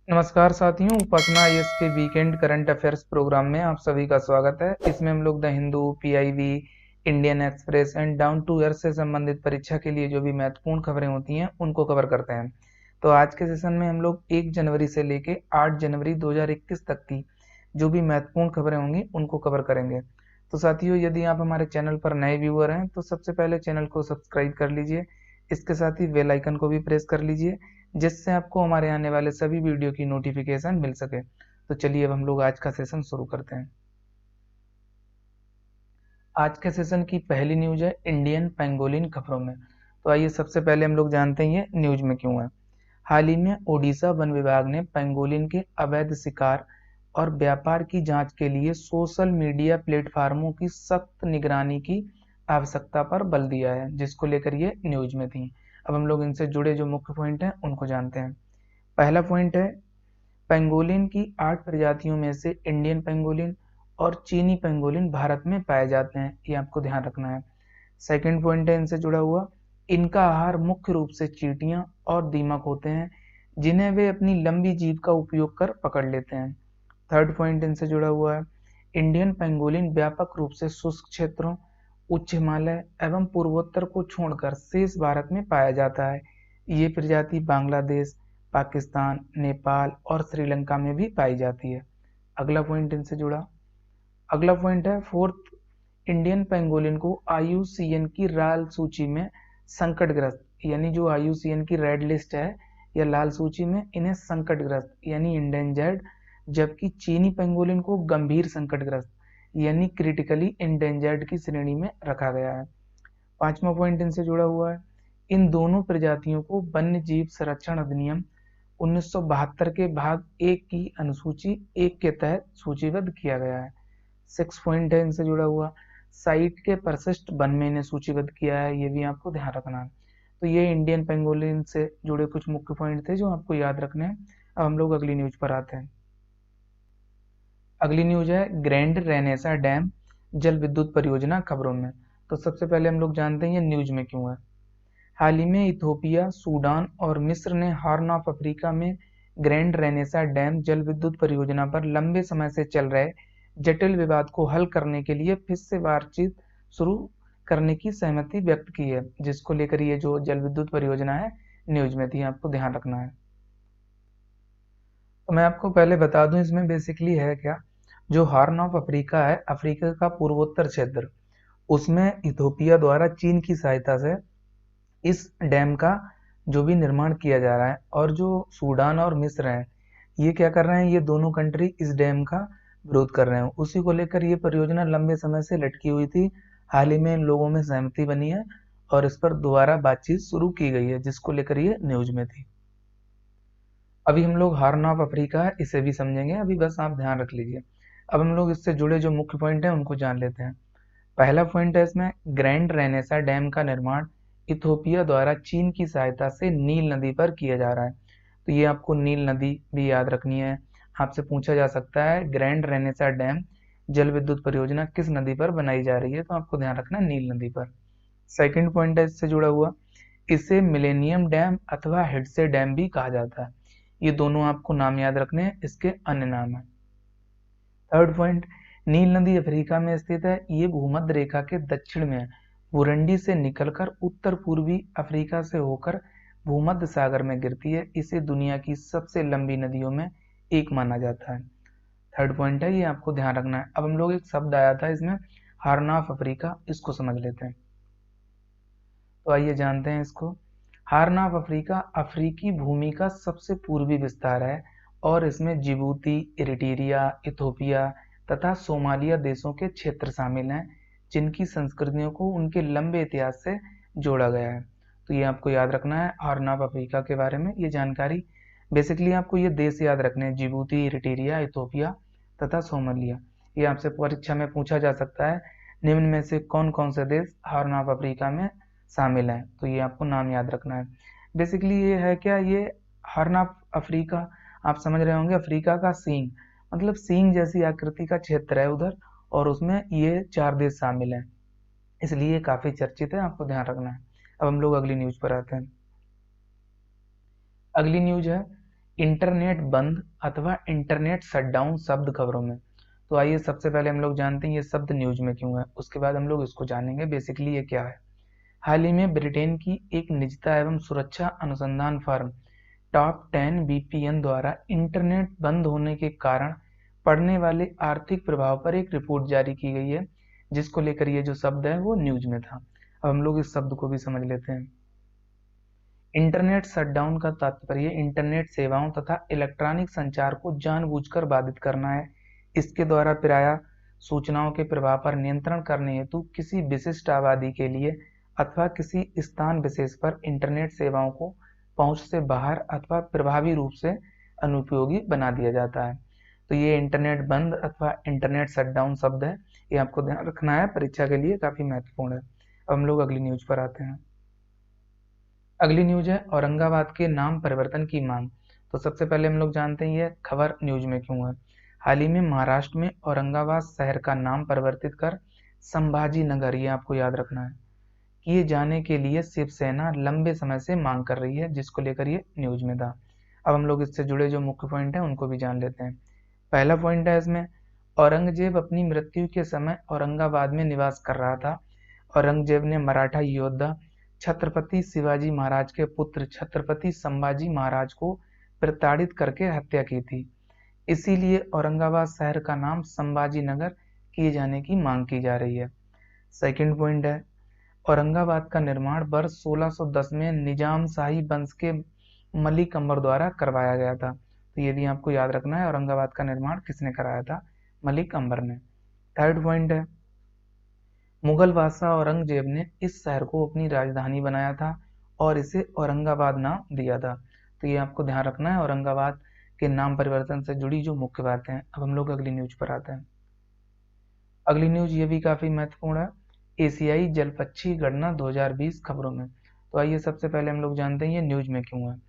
नमस्कार साथियों, उपासना आईएएस के वीकेंड करंट अफेयर्स प्रोग्राम में आप सभी का स्वागत है। इसमें हम लोग the Hindu, PIB, Indian Express and down to earth से संबंधित परीक्षा के लिए जो भी महत्वपूर्ण खबरें होती हैं उनको कवर करते हैं। तो आज के सेशन में हम लोग 1 जनवरी से लेके 8 जनवरी 2021 तक की जो भी महत्वपूर्ण खबरें होंगी उनको कवर करेंगे। तो साथियों, यदि आप हमारे चैनल पर नए व्यूअर हैं तो सबसे पहले चैनल को सब्सक्राइब कर लीजिए। इसके साथ ही बेल आइकन को भी प्रेस कर लीजिए, जिससे आपको हमारे आने वाले सभी वीडियो की नोटिफिकेशन मिल सके। तो चलिए अब हम लोग आज का सेशन शुरू करते हैं। आज के सेशन की पहली न्यूज है इंडियन पेंगोलिन खबरों में। तो आइए सबसे पहले हम लोग जानते हैं ये न्यूज में क्यों है। हाल ही में ओडिशा वन विभाग ने पेंगोलिन के अवैध शिकार और व्यापार की जांच के लिए सोशल मीडिया प्लेटफार्मों की सख्त निगरानी की आवश्यकता पर बल दिया है, जिसको लेकर ये न्यूज में थी। अब हम लोग इनसे जुड़े जो मुख्य पॉइंट हैं उनको जानते हैं। पहला पॉइंट है, पेंगोलिन की 8 प्रजातियों में से इंडियन पेंगोलिन और चीनी पेंगोलिन भारत में पाए जाते हैं, ये आपको ध्यान रखना है। सेकंड पॉइंट है इनसे जुड़ा हुआ, इनका आहार मुख्य रूप से चींटियां और दीमक होते हैं, जिन्हें वे अपनी लंबी जीभ का उपयोग कर पकड़ लेते हैं। थर्ड पॉइंट इनसे जुड़ा हुआ है, इंडियन पेंगोलिन व्यापक रूप से शुष्क क्षेत्रों, उच्च हिमालय एवं पूर्वोत्तर को छोड़कर शेष भारत में पाया जाता है। ये प्रजाति बांग्लादेश, पाकिस्तान, नेपाल और श्रीलंका में भी पाई जाती है। अगला पॉइंट इनसे जुड़ा, अगला पॉइंट है फोर्थ, इंडियन पेंगोलिन को आईयूसीएन की लाल सूची में संकटग्रस्त, यानी जो आईयूसीएन की रेड लिस्ट है या लाल सूची में इन्हें संकटग्रस्त यानी इंडेंजर्ड, जबकि चीनी पेंगोलिन को गंभीर संकटग्रस्त यानी क्रिटिकली इंडेंजर्ड की श्रेणी में रखा गया है। पांचवा पॉइंट इनसे जुड़ा हुआ है, इन दोनों प्रजातियों को वन्य जीव संरक्षण अधिनियम 1972 के भाग 1 की अनुसूची 1 के तहत सूचीबद्ध किया गया है। 6 पॉइंट है इनसे जुड़ा हुआ, साइट के परिशिष्ट वन में इन्हें सूचीबद्ध किया है, ये भी आपको ध्यान रखना है। तो ये इंडियन पेंगोलिन से जुड़े कुछ मुख्य पॉइंट थे जो आपको याद रखने हैं। अब हम लोग अगली न्यूज पर आते हैं। अगली न्यूज है ग्रैंड रेनेसा डैम जल विद्युत परियोजना खबरों में। तो सबसे पहले हम लोग जानते हैं ये न्यूज में क्यों है। हाल ही में इथोपिया, सूडान और मिस्र ने हॉर्न ऑफ अफ्रीका में ग्रैंड रेनेसा डैम जल विद्युत परियोजना पर लंबे समय से चल रहे जटिल विवाद को हल करने के लिए फिर से बातचीत शुरू करने की सहमति व्यक्त की है, जिसको लेकर ये जो जल विद्युत परियोजना है न्यूज में थी, आपको ध्यान रखना है। तो मैं आपको पहले बता दूं इसमें बेसिकली है क्या। जो हॉर्न ऑफ अफ्रीका है, अफ्रीका का पूर्वोत्तर क्षेत्र, उसमें इथोपिया द्वारा चीन की सहायता से इस डैम का जो भी निर्माण किया जा रहा है, और जो सूडान और मिस्र है ये क्या कर रहे हैं, ये दोनों कंट्री इस डैम का विरोध कर रहे हैं। उसी को लेकर ये परियोजना लंबे समय से लटकी हुई थी। हाल ही में इन लोगों में सहमति बनी है और इस पर दोबारा बातचीत शुरू की गई है, जिसको लेकर ये न्यूज में थी। अभी हम लोग हॉर्न ऑफ अफ्रीका है इसे भी समझेंगे, अभी बस आप ध्यान रख लीजिए। अब हम लोग इससे जुड़े जो मुख्य पॉइंट हैं उनको जान लेते हैं। पहला पॉइंट है इसमें, ग्रैंड रेनेसा डैम का निर्माण इथोपिया द्वारा चीन की सहायता से नील नदी पर किया जा रहा है। तो ये आपको नील नदी भी याद रखनी है। आपसे पूछा जा सकता है ग्रैंड रेनेसा डैम जल विद्युत परियोजना किस नदी पर बनाई जा रही है, तो आपको ध्यान रखना है नील नदी पर। सेकंड पॉइंट है इससे जुड़ा हुआ, इसे मिलेनियम डैम अथवा हेडसे डैम भी कहा जाता है। ये दोनों आपको नाम याद रखने हैं, इसके अन्य नाम है। थर्ड पॉइंट, नील नदी अफ्रीका में स्थित है। ये भूमध्य रेखा के दक्षिण में बुरंडी से निकलकर उत्तर पूर्वी अफ्रीका से होकर भूमध्य सागर में गिरती है। इसे दुनिया की सबसे लंबी नदियों में एक माना जाता है। थर्ड पॉइंट है, ये आपको ध्यान रखना है। अब हम लोग एक शब्द आया था इसमें, हॉर्न ऑफ अफ्रीका, इसको समझ लेते हैं। तो आइए जानते हैं इसको। हॉर्न ऑफ अफ्रीका अफ्रीकी भूमि का सबसे पूर्वी विस्तार है और इसमें जिबूती, इरिट्रिया, इथोपिया तथा सोमालिया देशों के क्षेत्र शामिल हैं, जिनकी संस्कृतियों को उनके लंबे इतिहास से जोड़ा गया है। तो ये आपको याद रखना है हॉर्न ऑफ अफ्रीका के बारे में ये जानकारी। बेसिकली आपको ये देश याद रखने हैं, जिबूती, इरिट्रिया, इथोपिया तथा सोमालिया। ये आपसे परीक्षा में पूछा जा सकता है, निम्न में से कौन कौन से देश हॉर्न ऑफ अफ्रीका में शामिल हैं, तो ये आपको नाम याद रखना है। बेसिकली ये है क्या, ये हॉर्न ऑफ अफ्रीका, आप समझ रहे होंगे अफ्रीका का सींग, मतलब सींग जैसी आकृति का क्षेत्र है उधर, और उसमें ये 4 देश शामिल हैं, इसलिए ये काफी चर्चित है, आपको ध्यान रखना है। अब हम लोग अगली न्यूज पर आते हैं। अगली न्यूज है, इंटरनेट बंद अथवा इंटरनेट शटडाउन शब्द खबरों में। तो आइए सबसे पहले हम लोग जानते हैं ये शब्द न्यूज में क्यों है, उसके बाद हम लोग इसको जानेंगे बेसिकली ये क्या है। हाल ही में ब्रिटेन की एक निजता एवं सुरक्षा अनुसंधान फर्म टॉप 10 बीपीएन द्वारा इंटरनेट बंद होने के कारण पड़ने वाले आर्थिक प्रभाव पर एक रिपोर्ट जारी की गई है, जिसको लेकर ये जो शब्द है वो न्यूज में था। अब हम लोग इस शब्द को भी समझ लेते हैं। इंटरनेट शटडाउन का तात्पर्य इंटरनेट सेवाओं तथा इलेक्ट्रॉनिक संचार को जानबूझकर बाधित करना है। इसके द्वारा प्रायः सूचनाओं के प्रवाह पर नियंत्रण करने हेतु किसी विशिष्ट आबादी के लिए अथवा किसी स्थान विशेष पर इंटरनेट सेवाओं को पहुंच से बाहर अथवा प्रभावी रूप से अनुपयोगी बना दिया जाता है। तो ये इंटरनेट बंद अथवा इंटरनेट शटडाउन शब्द है, ये आपको ध्यान रखना है, परीक्षा के लिए काफी महत्वपूर्ण है। अब हम लोग अगली न्यूज पर आते हैं। अगली न्यूज है औरंगाबाद के नाम परिवर्तन की मांग। तो सबसे पहले हम लोग जानते हैं ये खबर न्यूज में क्यों है। हाल ही में महाराष्ट्र में औरंगाबाद शहर का नाम परिवर्तित कर संभाजी नगर, ये आपको याद रखना है, किए जाने के लिए शिवसेना लंबे समय से मांग कर रही है, जिसको लेकर ये न्यूज में था। अब हम लोग इससे जुड़े जो मुख्य पॉइंट है उनको भी जान लेते हैं। पहला पॉइंट है इसमें, औरंगजेब अपनी मृत्यु के समय औरंगाबाद में निवास कर रहा था। औरंगजेब ने मराठा योद्धा छत्रपति शिवाजी महाराज के पुत्र छत्रपति संभाजी महाराज को प्रताड़ित करके हत्या की थी। इसीलिए औरंगाबाद शहर का नाम संभाजी नगर किए जाने की मांग की जा रही है। सेकंड पॉइंट है, औरंगाबाद का निर्माण वर्ष 1610 में निजाम शाही वंश के मलिक अंबर द्वारा करवाया गया था। तो ये भी आपको याद रखना है, औरंगाबाद का निर्माण किसने कराया था? मलिक अंबर ने। थर्ड पॉइंट है, मुगल बादशाह औरंगजेब ने इस शहर को अपनी राजधानी बनाया था और इसे औरंगाबाद नाम दिया था। तो ये आपको ध्यान रखना है, औरंगाबाद के नाम परिवर्तन से जुड़ी जो मुख्य बातें हैं। अब हम लोग अगली न्यूज पर आते हैं। अगली न्यूज ये भी काफी महत्वपूर्ण है, एशियाई जलपक्षी गणना 2020 खबरों में। तो आइए सबसे पहले हम लोग जानते हैं ये न्यूज में क्यों है।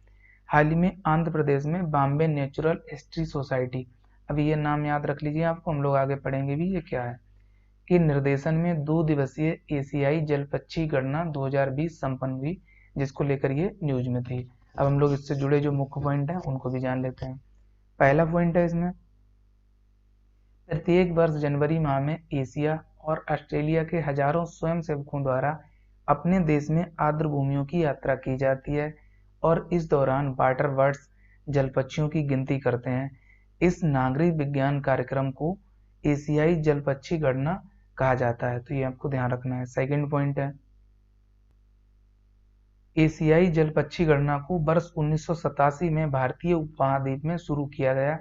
हाल ही में आंध्र प्रदेश में बॉम्बे नेचुरल हिस्ट्री सोसाइटी, अभी ये नाम याद रख लीजिए, आपको हम लोग आगे पढ़ेंगे भी ये क्या है, के निर्देशन में 2 दिवसीय एशियाई जलपक्षी गणना 2020 संपन्न हुई, जिसको लेकर ये न्यूज में थी। अब हम लोग इससे जुड़े जो मुख्य पॉइंट हैं उनको भी जान लेते हैं। पहला पॉइंट है इसमें, प्रत्येक वर्ष जनवरी माह में एशिया और ऑस्ट्रेलिया के हजारों स्वयंसेवकों द्वारा अपने देश में आर्द्र भूमियों की यात्रा की जाती है और इस दौरान वाटर बर्ड्स जलपक्षियों की गिनती करते हैं। इस नागरिक विज्ञान कार्यक्रम को एशियाई जलपक्षी गणना कहा जाता है। तो ये आपको ध्यान रखना है। सेकंड पॉइंट है, एशियाई जलपक्षी गणना को वर्ष 1987 में भारतीय उपमहाद्वीप में शुरू किया गया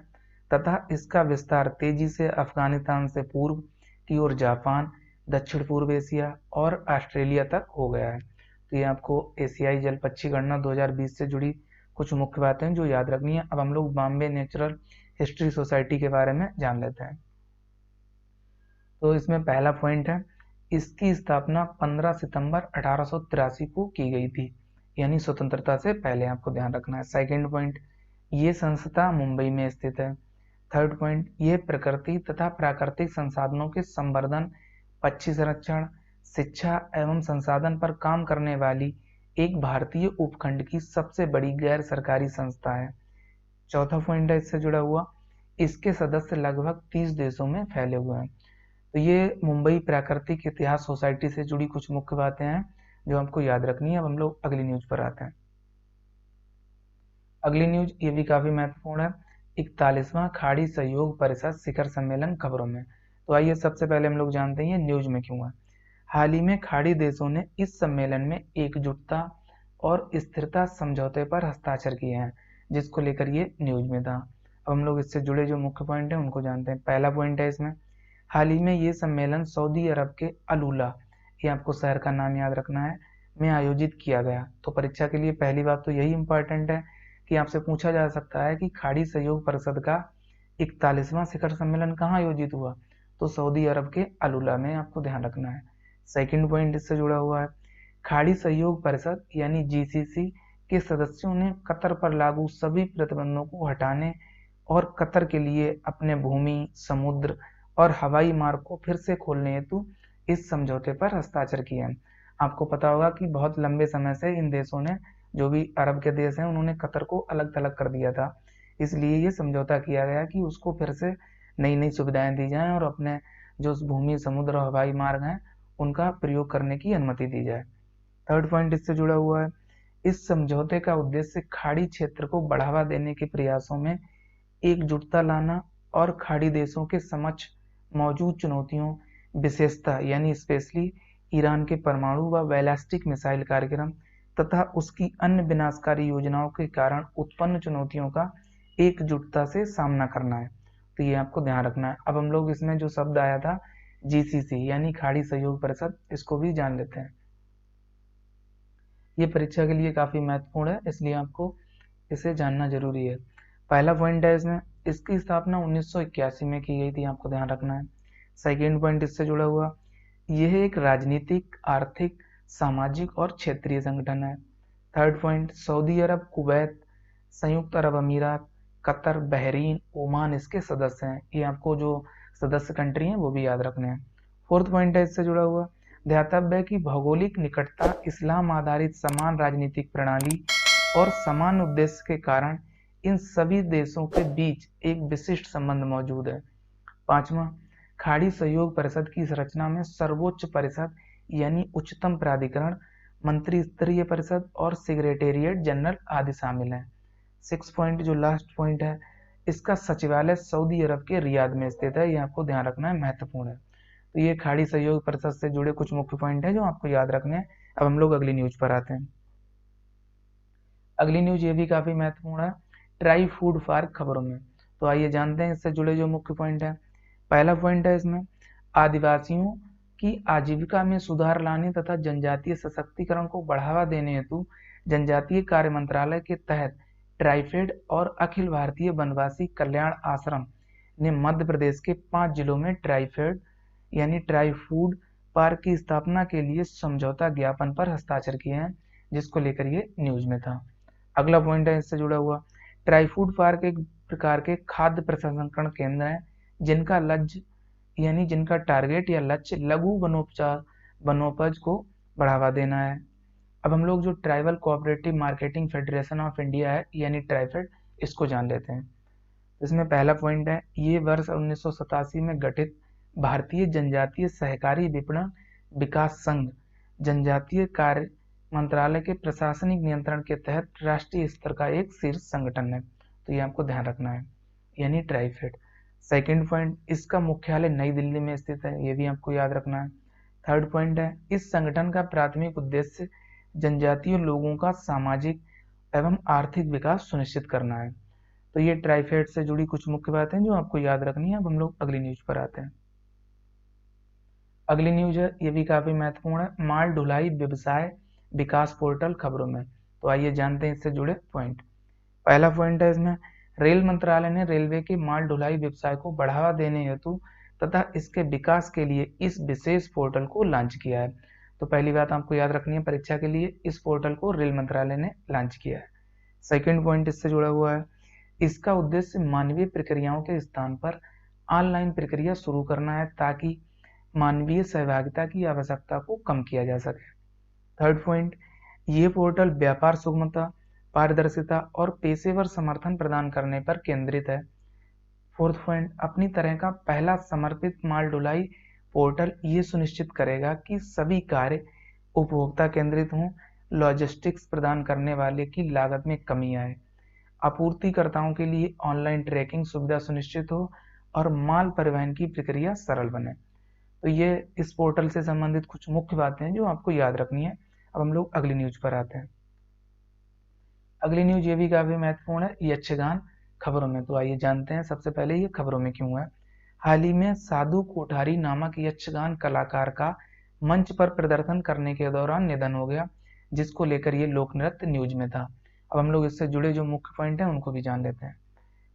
तथा इसका विस्तार तेजी से अफगानिस्तान से पूर्व की ओर जापान, दक्षिण पूर्व एशिया और ऑस्ट्रेलिया तक हो गया है। तो ये आपको एशियाई जलपक्षी गणना 2020 से जुड़ी कुछ मुख्य बातें जो याद रखनी है। अब हम लोग बॉम्बे नेचुरल हिस्ट्री सोसाइटी के बारे में जान लेते हैं। तो इसमें पहला पॉइंट है, इसकी स्थापना 15 सितंबर 1883 को की गई थी, यानी स्वतंत्रता से पहले, आपको ध्यान रखना है। सेकंड पॉइंट, ये संस्था मुंबई में स्थित है। थर्ड पॉइंट, ये प्रकृति तथा प्राकृतिक संसाधनों के संवर्धन, पक्षी संरक्षण, शिक्षा एवं संसाधन पर काम करने वाली एक भारतीय उपखंड की सबसे बड़ी गैर सरकारी संस्था है। चौथा पॉइंट है इससे जुड़ा हुआ, इसके सदस्य लगभग 30 देशों में फैले हुए हैं। तो ये मुंबई प्राकृतिक इतिहास सोसाइटी से जुड़ी कुछ मुख्य बातें हैं जो आपको याद रखनी है। अब हम लोग अगली न्यूज पर आते हैं। अगली न्यूज ये भी काफी महत्वपूर्ण है, 41वां खाड़ी सहयोग परिषद शिखर सम्मेलन खबरों में। तो आइए सबसे पहले हम लोग जानते हैं ये न्यूज में क्यों है। हाल ही में खाड़ी देशों ने इस सम्मेलन में एकजुटता और स्थिरता समझौते पर हस्ताक्षर किए हैं, जिसको लेकर ये न्यूज में था। अब हम लोग इससे जुड़े जो मुख्य पॉइंट है उनको जानते हैं। पहला पॉइंट है इसमें, हाल ही में ये सम्मेलन सऊदी अरब के अलूला, ये आपको शहर का नाम याद रखना है, में आयोजित किया गया। तो परीक्षा के लिए पहली बात तो यही इंपॉर्टेंट है कि आपसे पूछा जा सकता है कि खाड़ी सहयोग परिषद का 41वां शिखर सम्मेलन कहाँ आयोजित हुआ, तो सऊदी अरब के अलूला में, आपको ध्यान रखना है। सेकंड पॉइंट इससे जुड़ा हुआ है, खाड़ी सहयोग परिषद यानी जीसीसी के सदस्यों ने कतर पर लागू सभी प्रतिबंधों को हटाने और कतर के लिए अपने भूमि, समुद्र और हवाई मार्ग को फिर से खोलने हेतु इस समझौते पर हस्ताक्षर किए हैं। आपको पता होगा कि बहुत लंबे समय से इन देशों ने, जो भी अरब के देश हैं, उन्होंने कतर को अलग थलग कर दिया था, इसलिए ये समझौता किया गया कि उसको फिर से नई नई सुविधाएं दी जाएं और अपने जो भूमि, समुद्र और हवाई मार्ग हैं उनका प्रयोग करने की अनुमति दी जाए। थर्ड पॉइंट इससे जुड़ा हुआ है, इस समझौते का उद्देश्य खाड़ी क्षेत्र को बढ़ावा देने के प्रयासों में एकजुटता लाना और खाड़ी देशों के समक्ष मौजूद चुनौतियों, विशेषता यानी स्पेशली ईरान के परमाणु व बैलिस्टिक मिसाइल कार्यक्रम तथा उसकी अन्य विनाशकारी योजनाओं के कारण उत्पन्न चुनौतियों का एकजुटता से सामना करना है। तो ये आपको ध्यान रखना है। अब हम लोग इसमें जो शब्द आया था जीसीसी यानी खाड़ी सहयोग परिषद, इसको भी जान लेते हैं। ये परीक्षा के लिए काफी महत्वपूर्ण है, इसलिए आपको इसे जानना जरूरी है। पहला पॉइंट है इसमें, इसकी स्थापना 1981 में की गई थी, आपको ध्यान रखना है। सेकेंड पॉइंट इससे जुड़ा हुआ, यह एक राजनीतिक, आर्थिक, सामाजिक और क्षेत्रीय संगठन है। थर्ड पॉइंट, सऊदी अरब, कुवैत, संयुक्त अरब अमीरात, कतर, बहरीन, ओमान इसके सदस्य हैं। ये आपको जो सदस्य कंट्री हैं वो भी याद रखने हैं। फोर्थ पॉइंट है इससे जुड़ा हुआ, ध्यातव्य है कि भौगोलिक निकटता, इस्लाम आधारित समान राजनीतिक प्रणाली और समान उद्देश्य के कारण इन सभी देशों के बीच एक विशिष्ट संबंध मौजूद है। पांचवा, खाड़ी सहयोग परिषद की संरचना में सर्वोच्च परिषद यानी उच्चतम प्राधिकरण, मंत्री स्तरीय परिषद और सेक्रेटेरिएट जनरल आदि शामिल हैं। सिक्स पॉइंट जो लास्ट पॉइंट है, इसका सचिवालय सऊदी अरब के रियाद में स्थित है। ये आपको ध्यान रखना है, महत्वपूर्ण है। तो ये खाड़ी सहयोग परिषद से जुड़े कुछ मुख्य पॉइंट है जो आपको याद रखने हैं। अब हम लोग अगली न्यूज पर आते हैं। अगली न्यूज ये भी काफी महत्वपूर्ण है, ट्राई फूड पार्क खबरों में। तो आइए जानते हैं इससे जुड़े जो मुख्य पॉइंट है। पहला पॉइंट है इसमें, आदिवासियों की आजीविका में सुधार लाने तथा जनजातीय सशक्तिकरण को बढ़ावा देने हेतु जनजातीय कार्य मंत्रालय के तहत ट्राइफेड और अखिल भारतीय वनवासी कल्याण आश्रम ने मध्य प्रदेश के 5 जिलों में ट्राइफेड यानी ट्राई फूड पार्क की स्थापना के लिए समझौता ज्ञापन पर हस्ताक्षर किए हैं, जिसको लेकर ये न्यूज में था। अगला पॉइंट है इससे जुड़ा हुआ, ट्राई फूड पार्क एक प्रकार के खाद्य प्रसंस्करण केंद्र है जिनका लक्ष्य यानी जिनका टारगेट या लक्ष्य लघु वनोपज को बढ़ावा देना है। अब हम लोग जो tribal cooperative marketing federation of India है यानी ट्राइफेड, इसको जान लेते हैं। इसमें पहला पॉइंट है, ये वर्ष 1987 में गठित भारतीय जनजातीय सहकारी विपणन विकास संघ जनजातीय कार्य मंत्रालय के प्रशासनिक नियंत्रण के तहत राष्ट्रीय स्तर का एक शीर्ष संगठन है। तो ये आपको ध्यान रखना है, यानी ट्राइफेड। सेकंड पॉइंट, इसका मुख्यालय नई दिल्ली में स्थित है, ये भी आपको याद रखना है। थर्ड पॉइंट है, इस संगठन का प्राथमिक उद्देश्य जनजातीय लोगों का सामाजिक एवं आर्थिक विकास सुनिश्चित करना है। तो ये ट्राइफेड से जुड़ी कुछ मुख्य बातें जो आपको याद रखनी है। अब हम लोग अगली न्यूज पर आते हैं। अगली न्यूज है, ये भी काफी महत्वपूर्ण है, माल ढुलाई व्यवसाय विकास पोर्टल खबरों में। तो आइए जानते हैं इससे जुड़े पॉइंट। पहला पॉइंट है इसमें, रेल मंत्रालय ने रेलवे के माल ढुलाई व्यवसाय को बढ़ावा देने हेतु तथा इसके विकास के लिए इस विशेष पोर्टल को लॉन्च किया है। तो पहली बात आपको याद रखनी है परीक्षा के लिए, इस पोर्टल को रेल मंत्रालय ने लॉन्च किया है। सेकंड पॉइंट इससे जुड़ा हुआ है, इसका उद्देश्य मानवीय प्रक्रियाओं के स्थान पर ऑनलाइन प्रक्रिया शुरू करना है ताकि मानवीय सहभागिता की आवश्यकता को कम किया जा सके। थर्ड पॉइंट, ये पोर्टल व्यापार सुगमता, पारदर्शिता और पेशेवर समर्थन प्रदान करने पर केंद्रित है। फोर्थ पॉइंट, अपनी तरह का पहला समर्पित माल ढुलाई पोर्टल ये सुनिश्चित करेगा कि सभी कार्य उपभोक्ता केंद्रित हों, लॉजिस्टिक्स प्रदान करने वाले की लागत में कमी आए, आपूर्तिकर्ताओं के लिए ऑनलाइन ट्रैकिंग सुविधा सुनिश्चित हो और माल परिवहन की प्रक्रिया सरल बने। तो ये इस पोर्टल से संबंधित कुछ मुख्य बातें हैं जो आपको याद रखनी है। अब हम लोग अगली न्यूज पर आते हैं। अगली न्यूज ये भी काफी महत्वपूर्ण है, यक्षगान खबरों में। तो आइए जानते हैं सबसे पहले ये खबरों में क्यों है। हाल ही में साधु कोठारी नामक यक्षगान कलाकार का मंच पर प्रदर्शन करने के दौरान निधन हो गया, जिसको लेकर ये लोक नृत्य न्यूज में था। अब हम लोग इससे जुड़े जो मुख्य पॉइंट है उनको भी जान लेते हैं।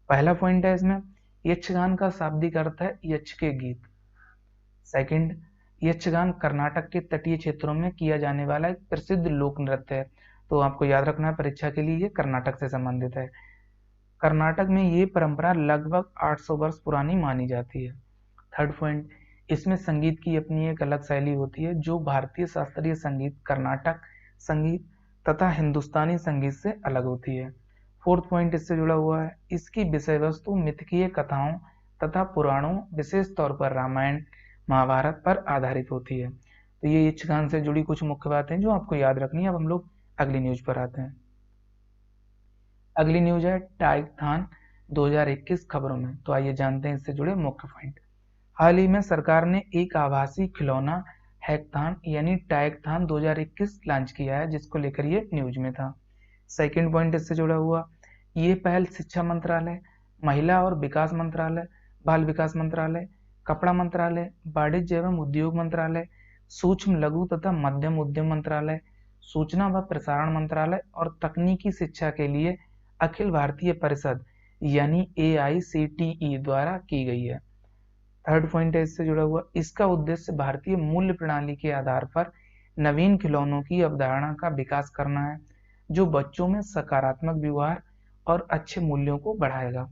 पहला पॉइंट है इसमें, यक्षगान का शाब्दिक अर्थ है यक्ष के गीत। सेकंड, यक्षगान कर्नाटक के तटीय क्षेत्रों में किया जाने वाला एक प्रसिद्ध लोक नृत्य है। तो आपको याद रखना है परीक्षा के लिए ये कर्नाटक से संबंधित है। कर्नाटक में ये परंपरा लगभग 800 वर्ष पुरानी मानी जाती है। थर्ड पॉइंट, इसमें संगीत की अपनी एक अलग शैली होती है जो भारतीय शास्त्रीय संगीत, कर्नाटक संगीत तथा हिंदुस्तानी संगीत से अलग होती है। फोर्थ पॉइंट इससे जुड़ा हुआ है, इसकी विषय वस्तु मिथकीय कथाओं तथा पुराणों, विशेष तौर पर रामायण महाभारत पर आधारित होती है। तो ये यक्षगान से जुड़ी कुछ मुख्य बातें जो आपको याद रखनी है। अब हम लोग अगली न्यूज पर आते हैं। अगली न्यूज है टाइकथॉन 2021 खबरों में। तो आइए जानते हैं इससे जुड़े मुख्य पॉइंट। हाल ही में सरकार ने एक आभासी खिलौना हैकथॉन यानी टाइकथॉन 2021 लॉन्च किया है, जिसको लेकर ये न्यूज में था। सेकंड पॉइंट इससे जुड़ा हुआ, ये पहल शिक्षा मंत्रालय, महिला और विकास मंत्रालय, बाल विकास मंत्रालय, कपड़ा मंत्रालय, वाणिज्य एवं उद्योग मंत्रालय, सूक्ष्म लघु तथा मध्यम उद्यम मंत्रालय, सूचना व प्रसारण मंत्रालय और तकनीकी शिक्षा के लिए अखिल भारतीय परिषद यानी AICTE द्वारा की गई है। थर्ड पॉइंट है इससे जुड़ा हुआ, इसका उद्देश्य भारतीय मूल्य प्रणाली के आधार पर नवीन खिलौनों की अवधारणा का विकास करना है, जो बच्चों में सकारात्मक व्यवहार और अच्छे मूल्यों को बढ़ाएगा।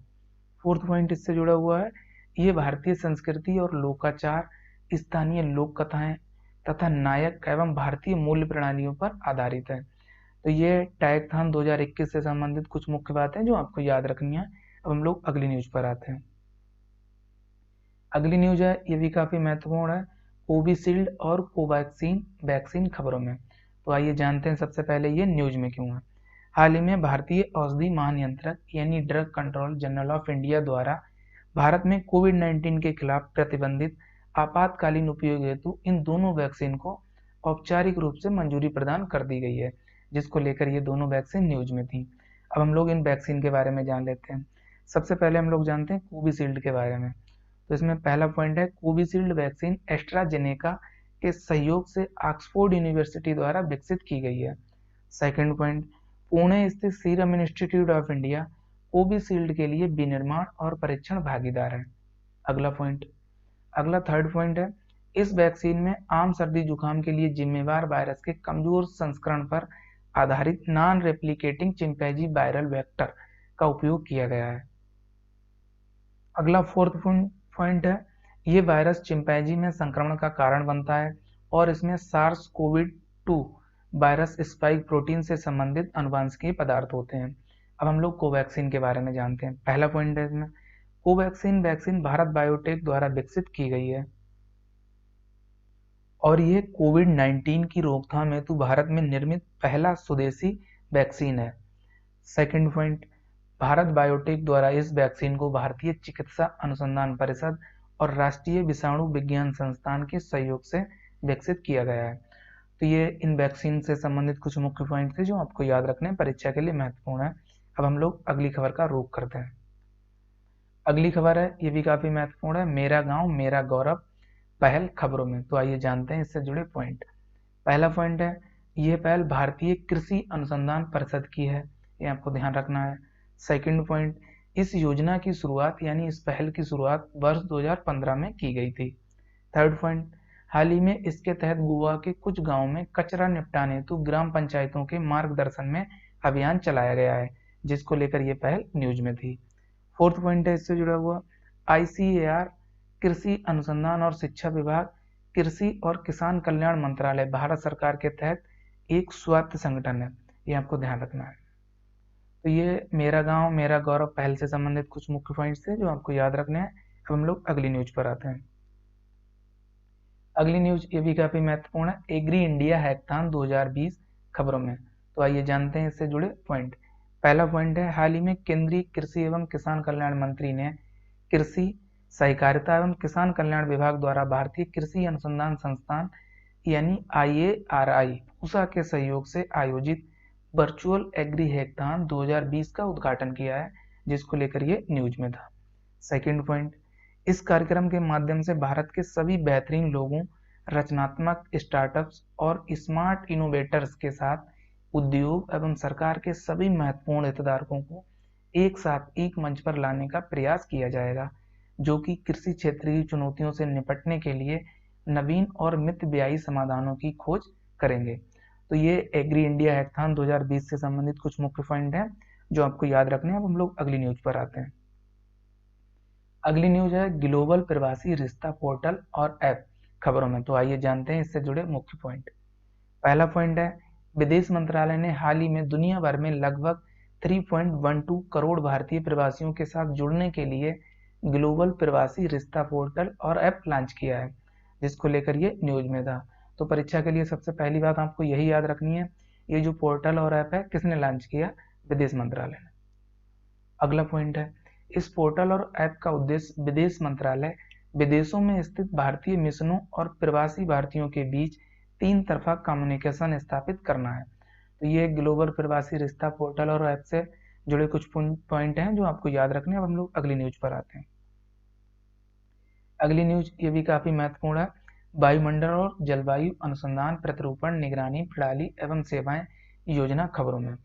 फोर्थ पॉइंट इससे जुड़ा हुआ है, ये भारतीय संस्कृति और लोकाचार, स्थानीय लोक कथाएं तथा नायक एवं भारतीय मूल्य प्रणालियों पर आधारित है। तो ये टाइकथॉन 2021 से संबंधित कुछ मुख्य बातें जो आपको याद रखनी है। अब हम लोग अगली न्यूज पर आते हैं। अगली न्यूज है, ये भी काफी महत्वपूर्ण है, कोविशील्ड और कोवैक्सीन वैक्सीन खबरों में। तो आइए जानते हैं सबसे पहले ये न्यूज में क्यों है। हाल ही में भारतीय औषधि महानियंत्रक यानी drug control general of India द्वारा भारत में कोविड-19 के खिलाफ प्रतिबंधित आपातकालीन उपयोग हेतु इन दोनों वैक्सीन को औपचारिक रूप से मंजूरी प्रदान कर दी गई है, जिसको लेकर ये दोनों वैक्सीन न्यूज में थी। अब हम लोग इन वैक्सीन के बारे में जान लेते हैं। सबसे पहले हम लोग जानते हैं कोविशील्ड के बारे में। तो इसमें पहला पॉइंट है, कोविशील्ड वैक्सीन एस्ट्राजेनेका के सहयोग से ऑक्सफोर्ड यूनिवर्सिटी द्वारा विकसित की गई है। सेकंड पॉइंट, पुणे स्थित serum institute of India Covishield के लिए विनिर्माण और परीक्षण भागीदार है। अगला थर्ड पॉइंट है, इस वैक्सीन में आम सर्दी जुकाम के लिए जिम्मेवार वायरस के कमजोर संस्करण पर आधारित non replicating chimpanzee viral vector का उपयोग किया गया है। अगला फोर्थ पॉइंट है, ये वायरस चिंपैंजी में संक्रमण का कारण बनता है और इसमें SARS COVID 2 virus spike protein से संबंधित अनुवांशिकीय पदार्थ होते हैं। अब हम लोग कोवैक्सीन के बारे में जानते हैं। पहला पॉइंट है इसमें, कोवैक्सीन वैक्सीन भारत बायोटेक द्वारा विकसित की गई है और ये कोविड-19 की रोकथाम हेतु भारत में निर्मित पहला स्वदेशी वैक्सीन है। सेकंड पॉइंट, भारत बायोटेक द्वारा इस वैक्सीन को भारतीय चिकित्सा अनुसंधान परिषद और राष्ट्रीय विषाणु विज्ञान संस्थान के सहयोग से विकसित किया गया है। तो ये इन वैक्सीन से संबंधित कुछ मुख्य पॉइंट थे जो आपको याद रखने परीक्षा के लिए महत्वपूर्ण है। अब हम लोग अगली खबर का रुख करते हैं। अगली खबर है, ये भी काफी महत्वपूर्ण है, मेरा गांव मेरा गौरव पहल खबरों में। तो आइए जानते हैं इससे जुड़े पॉइंट। पहला पॉइंट है, यह पहल भारतीय कृषि अनुसंधान परिषद की है, ये आपको ध्यान रखना है। सेकंड पॉइंट, इस योजना की शुरुआत यानी इस पहल की शुरुआत वर्ष 2015 में की गई थी। थर्ड पॉइंट, हाल ही में इसके तहत गोवा के कुछ गांवों में कचरा निपटान हेतु ग्राम पंचायतों के मार्गदर्शन में अभियान चलाया गया है, जिसको लेकर यह पहल न्यूज में थी। फोर्थ पॉइंट है इससे जुड़ा हुआ, ICAR कृषि अनुसंधान और शिक्षा विभाग, कृषि और किसान कल्याण मंत्रालय भारत सरकार के तहत एक स्वायत्त संगठन है, ये आपको ध्यान रखना है। तो ये मेरा गांव मेरा गौरव पहल से संबंधित कुछ मुख्य पॉइंट्स थे जो आपको याद रखने हैं। अब हम लोग अगली न्यूज पर आते हैं। अगली न्यूज ये भी काफी महत्वपूर्ण है, एग्री इंडिया हैकथॉन 2020 खबरों में। तो आइए जानते हैं इससे जुड़े पॉइंट। पहला पॉइंट है, हाल ही में केंद्रीय कृषि एवं किसान कल्याण मंत्री ने कृषि सहकारिता एवं किसान कल्याण विभाग द्वारा भारतीय कृषि अनुसंधान संस्थान यानी IARI पूसा के सहयोग से आयोजित वर्चुअल एग्री हैकथॉन 2020 का उद्घाटन किया है, जिसको लेकर ये न्यूज में था। सेकंड पॉइंट, इस कार्यक्रम के माध्यम से भारत के सभी बेहतरीन लोगों, रचनात्मक स्टार्टअप्स और स्मार्ट इनोवेटर्स के साथ उद्योग एवं सरकार के सभी महत्वपूर्ण हितधारकों को एक साथ एक मंच पर लाने का प्रयास किया जाएगा, जो कि कृषि क्षेत्र की चुनौतियों से निपटने के लिए नवीन और मितव्ययी समाधानों की खोज करेंगे। तो ये एग्री इंडिया हैकथॉन 2020 से संबंधित कुछ मुख्य पॉइंट हैं जो आपको याद रखने हैं। अब हम लोग अगली न्यूज पर आते हैं। अगली न्यूज है ग्लोबल प्रवासी रिश्ता पोर्टल और ऐप खबरों में। तो आइए जानते हैं इससे जुड़े मुख्य पॉइंट। पहला पॉइंट है, विदेश मंत्रालय ने हाल ही में दुनिया भर में लगभग 3.12 करोड़ भारतीय प्रवासियों के साथ जुड़ने के लिए ग्लोबल प्रवासी रिश्ता पोर्टल और ऐप लॉन्च किया है, जिसको लेकर ये न्यूज में था। तो परीक्षा के लिए सबसे पहली बात आपको यही याद रखनी है, ये जो पोर्टल और ऐप है किसने लॉन्च किया? विदेश मंत्रालय ने। अगला पॉइंट है, इस पोर्टल और ऐप का उद्देश्य विदेश मंत्रालय विदेशों में स्थित भारतीय मिशनों और प्रवासी भारतीयों के बीच 3 तरफा कम्युनिकेशन स्थापित करना है। तो ये ग्लोबल प्रवासी रिश्ता पोर्टल और ऐप से जुड़े कुछ पॉइंट हैं जो आपको याद रखने हैं। अब हम लोग अगली न्यूज पर आते हैं। अगली न्यूज ये भी काफी महत्वपूर्ण है, वायुमंडल और जलवायु अनुसंधान प्रतिरूपण निगरानी प्रणाली एवं सेवाएं योजना खबरों में,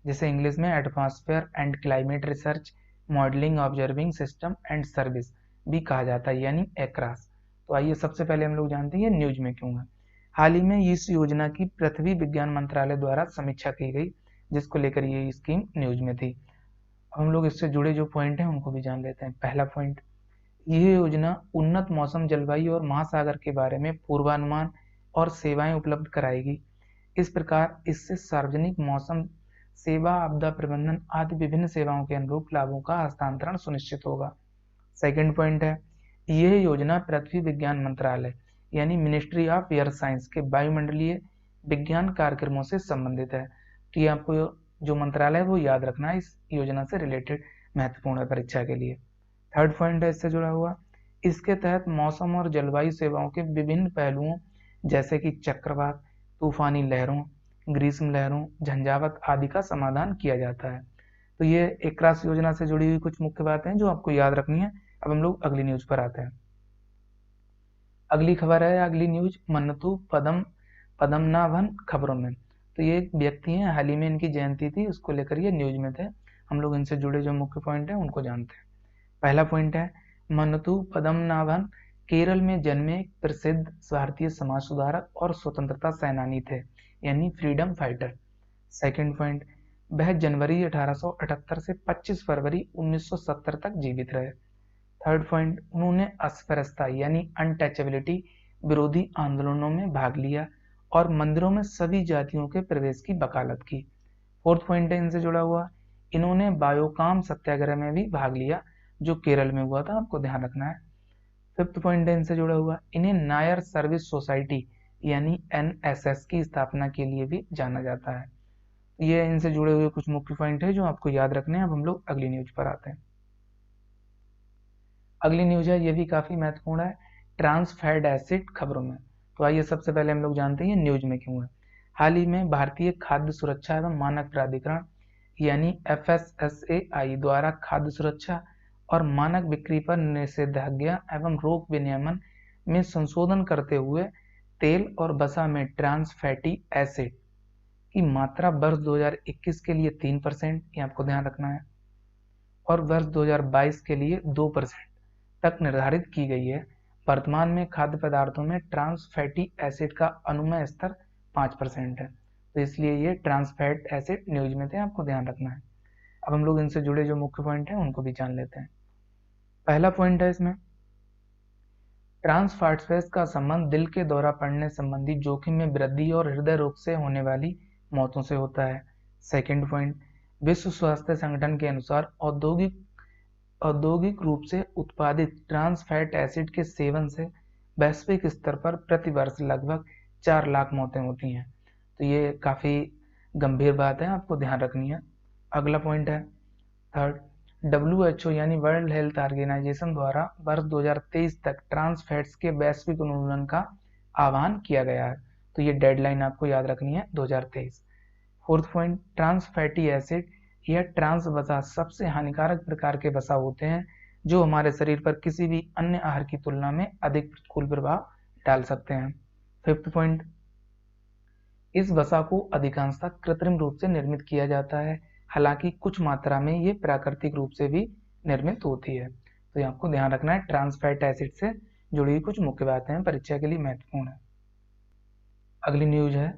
जिसे इंग्लिश में atmosphere and climate research modelling observing system and service भी कहा जाता है, यानी एक्रास। तो आइए सबसे पहले हम लोग जानते हैं न्यूज में क्यों है। हाल ही में इस योजना की पृथ्वी विज्ञान मंत्रालय द्वारा समीक्षा की गई, जिसको लेकर ये स्कीम न्यूज में थी। हम लोग इससे जुड़े जो पॉइंट हैं उनको भी जान लेते हैं। पहला पॉइंट, यह योजना उन्नत मौसम जलवायु और महासागर के बारे में पूर्वानुमान और सेवाएं उपलब्ध कराएगी। इस प्रकार इससे सार्वजनिक मौसम सेवा, आपदा प्रबंधन आदि विभिन्न सेवाओं के अनुरूप लाभों का हस्तांतरण सुनिश्चित होगा। सेकंड पॉइंट है, यह योजना पृथ्वी विज्ञान मंत्रालय यानी मिनिस्ट्री ऑफ एयर साइंस के वायुमंडलीय विज्ञान कार्यक्रमों से संबंधित है। तो ये आपको जो मंत्रालय है वो याद रखना है, इस योजना से रिलेटेड महत्वपूर्ण है परीक्षा के लिए। थर्ड पॉइंट है इससे जुड़ा हुआ, इसके तहत मौसम और जलवायु सेवाओं के विभिन्न पहलुओं जैसे कि चक्रवात, तूफानी लहरों, ग्रीष्म लहरों, झंझावात आदि का समाधान किया जाता है। तो ये एक्रास योजना से जुड़ी हुई कुछ मुख्य बातें हैं जो आपको याद रखनी है। अब हम लोग अगली न्यूज पर आते हैं। अगली खबर है, अगली न्यूज मन्नथु पद्मनाभन खबरों में। तो ये एक व्यक्ति हैं, हाल ही में इनकी जयंती थी, उसको लेकर ये न्यूज में थे। हम लोग इनसे जुड़े जो मुख्य पॉइंट हैं उनको जानते हैं। पहला पॉइंट है, मन्नथु पद्मनाभन केरल में जन्मे एक प्रसिद्ध भारतीय समाज सुधारक और स्वतंत्रता सेनानी थे, यानी फ्रीडम फाइटर। सेकंड पॉइंट, वह जनवरी 1878 से 25 फरवरी 1970 तक जीवित रहे। थर्ड पॉइंट, उन्होंने अस्पृश्यता यानी अनटचेबिलिटी विरोधी आंदोलनों में भाग लिया और मंदिरों में सभी जातियों के प्रवेश की वकालत की। फोर्थ पॉइंट है इनसे जुड़ा हुआ, इन्होंने बायोकाम सत्याग्रह में भी भाग लिया जो केरल में हुआ था, आपको ध्यान रखना है। फिफ्थ पॉइंट है इनसे जुड़ा हुआ, इन्हें नायर सर्विस सोसाइटी यानी NSS की स्थापना के लिए भी जाना जाता है। ये इनसे जुड़े हुए कुछ मुख्य पॉइंट है जो आपको याद रखने हैं। अब हम लोग अगली न्यूज पर आते हैं। अगली न्यूज है, ये भी काफी महत्वपूर्ण है, ट्रांस फैट एसिड खबरों में। तो आइए सबसे पहले हम लोग जानते हैं न्यूज में क्यों है। हाल ही में भारतीय खाद्य सुरक्षा एवं मानक प्राधिकरण यानी FSSAI द्वारा खाद्य सुरक्षा और मानक बिक्री पर निषेधाज्ञा एवं रोग विनियमन में संशोधन करते हुए तेल और वसा में ट्रांस फैटी एसिड की मात्रा वर्ष 2021 के लिए 3%, ये आपको ध्यान रखना है, और वर्ष 2022 के लिए 2% तक निर्धारित की गई है। वर्तमान में खाद्य पदार्थों में ट्रांस फैटी एसिड का अनुमेय स्तर 5% है, तो इसलिए ये ट्रांस फैट एसिड न्यूज में थे, आपको ध्यान रखना है। अब हम लोग इनसे जुड़े जो मुख्य पॉइंट हैं उनको भी जान लेते हैं। पहला पॉइंट है इसमें, ट्रांस फैट्स का संबंध दिल के दौरा पड़ने संबंधी जोखिम में वृद्धि और हृदय रोग से होने वाली मौतों से होता है। सेकंड पॉइंट, विश्व स्वास्थ्य संगठन के अनुसार औद्योगिक रूप से उत्पादित ट्रांस फैट एसिड के सेवन से वैश्विक स्तर पर प्रति वर्ष लगभग 4 लाख मौतें होती हैं। तो ये काफी गंभीर बात है, आपको ध्यान रखनी है। अगला पॉइंट है थर्ड, WHO यानी वर्ल्ड हेल्थ ऑर्गेनाइजेशन द्वारा वर्ष 2023 तक ट्रांस फैट्स के वैश्विक उन्मूलन का आह्वान किया गया है, तो ये डेडलाइन आपको याद रखनी है 2023। Fourth point, trans fatty acid या ट्रांस वसा सबसे हानिकारक प्रकार के वसा होते हैं जो हमारे शरीर पर किसी भी अन्य आहार की तुलना में अधिक प्रतिकूल प्रभाव डाल सकते हैं। फिफ्थ पॉइंट, इस वसा को अधिकांशतः कृत्रिम रूप से निर्मित किया जाता है, हालांकि कुछ मात्रा में ये प्राकृतिक रूप से भी निर्मित होती है। तो ये आपको ध्यान रखना है, ट्रांस फैट एसिड से जुड़ी हुई कुछ मुख्य बातें हैं, परीक्षा के लिए महत्वपूर्ण है। अगली न्यूज है,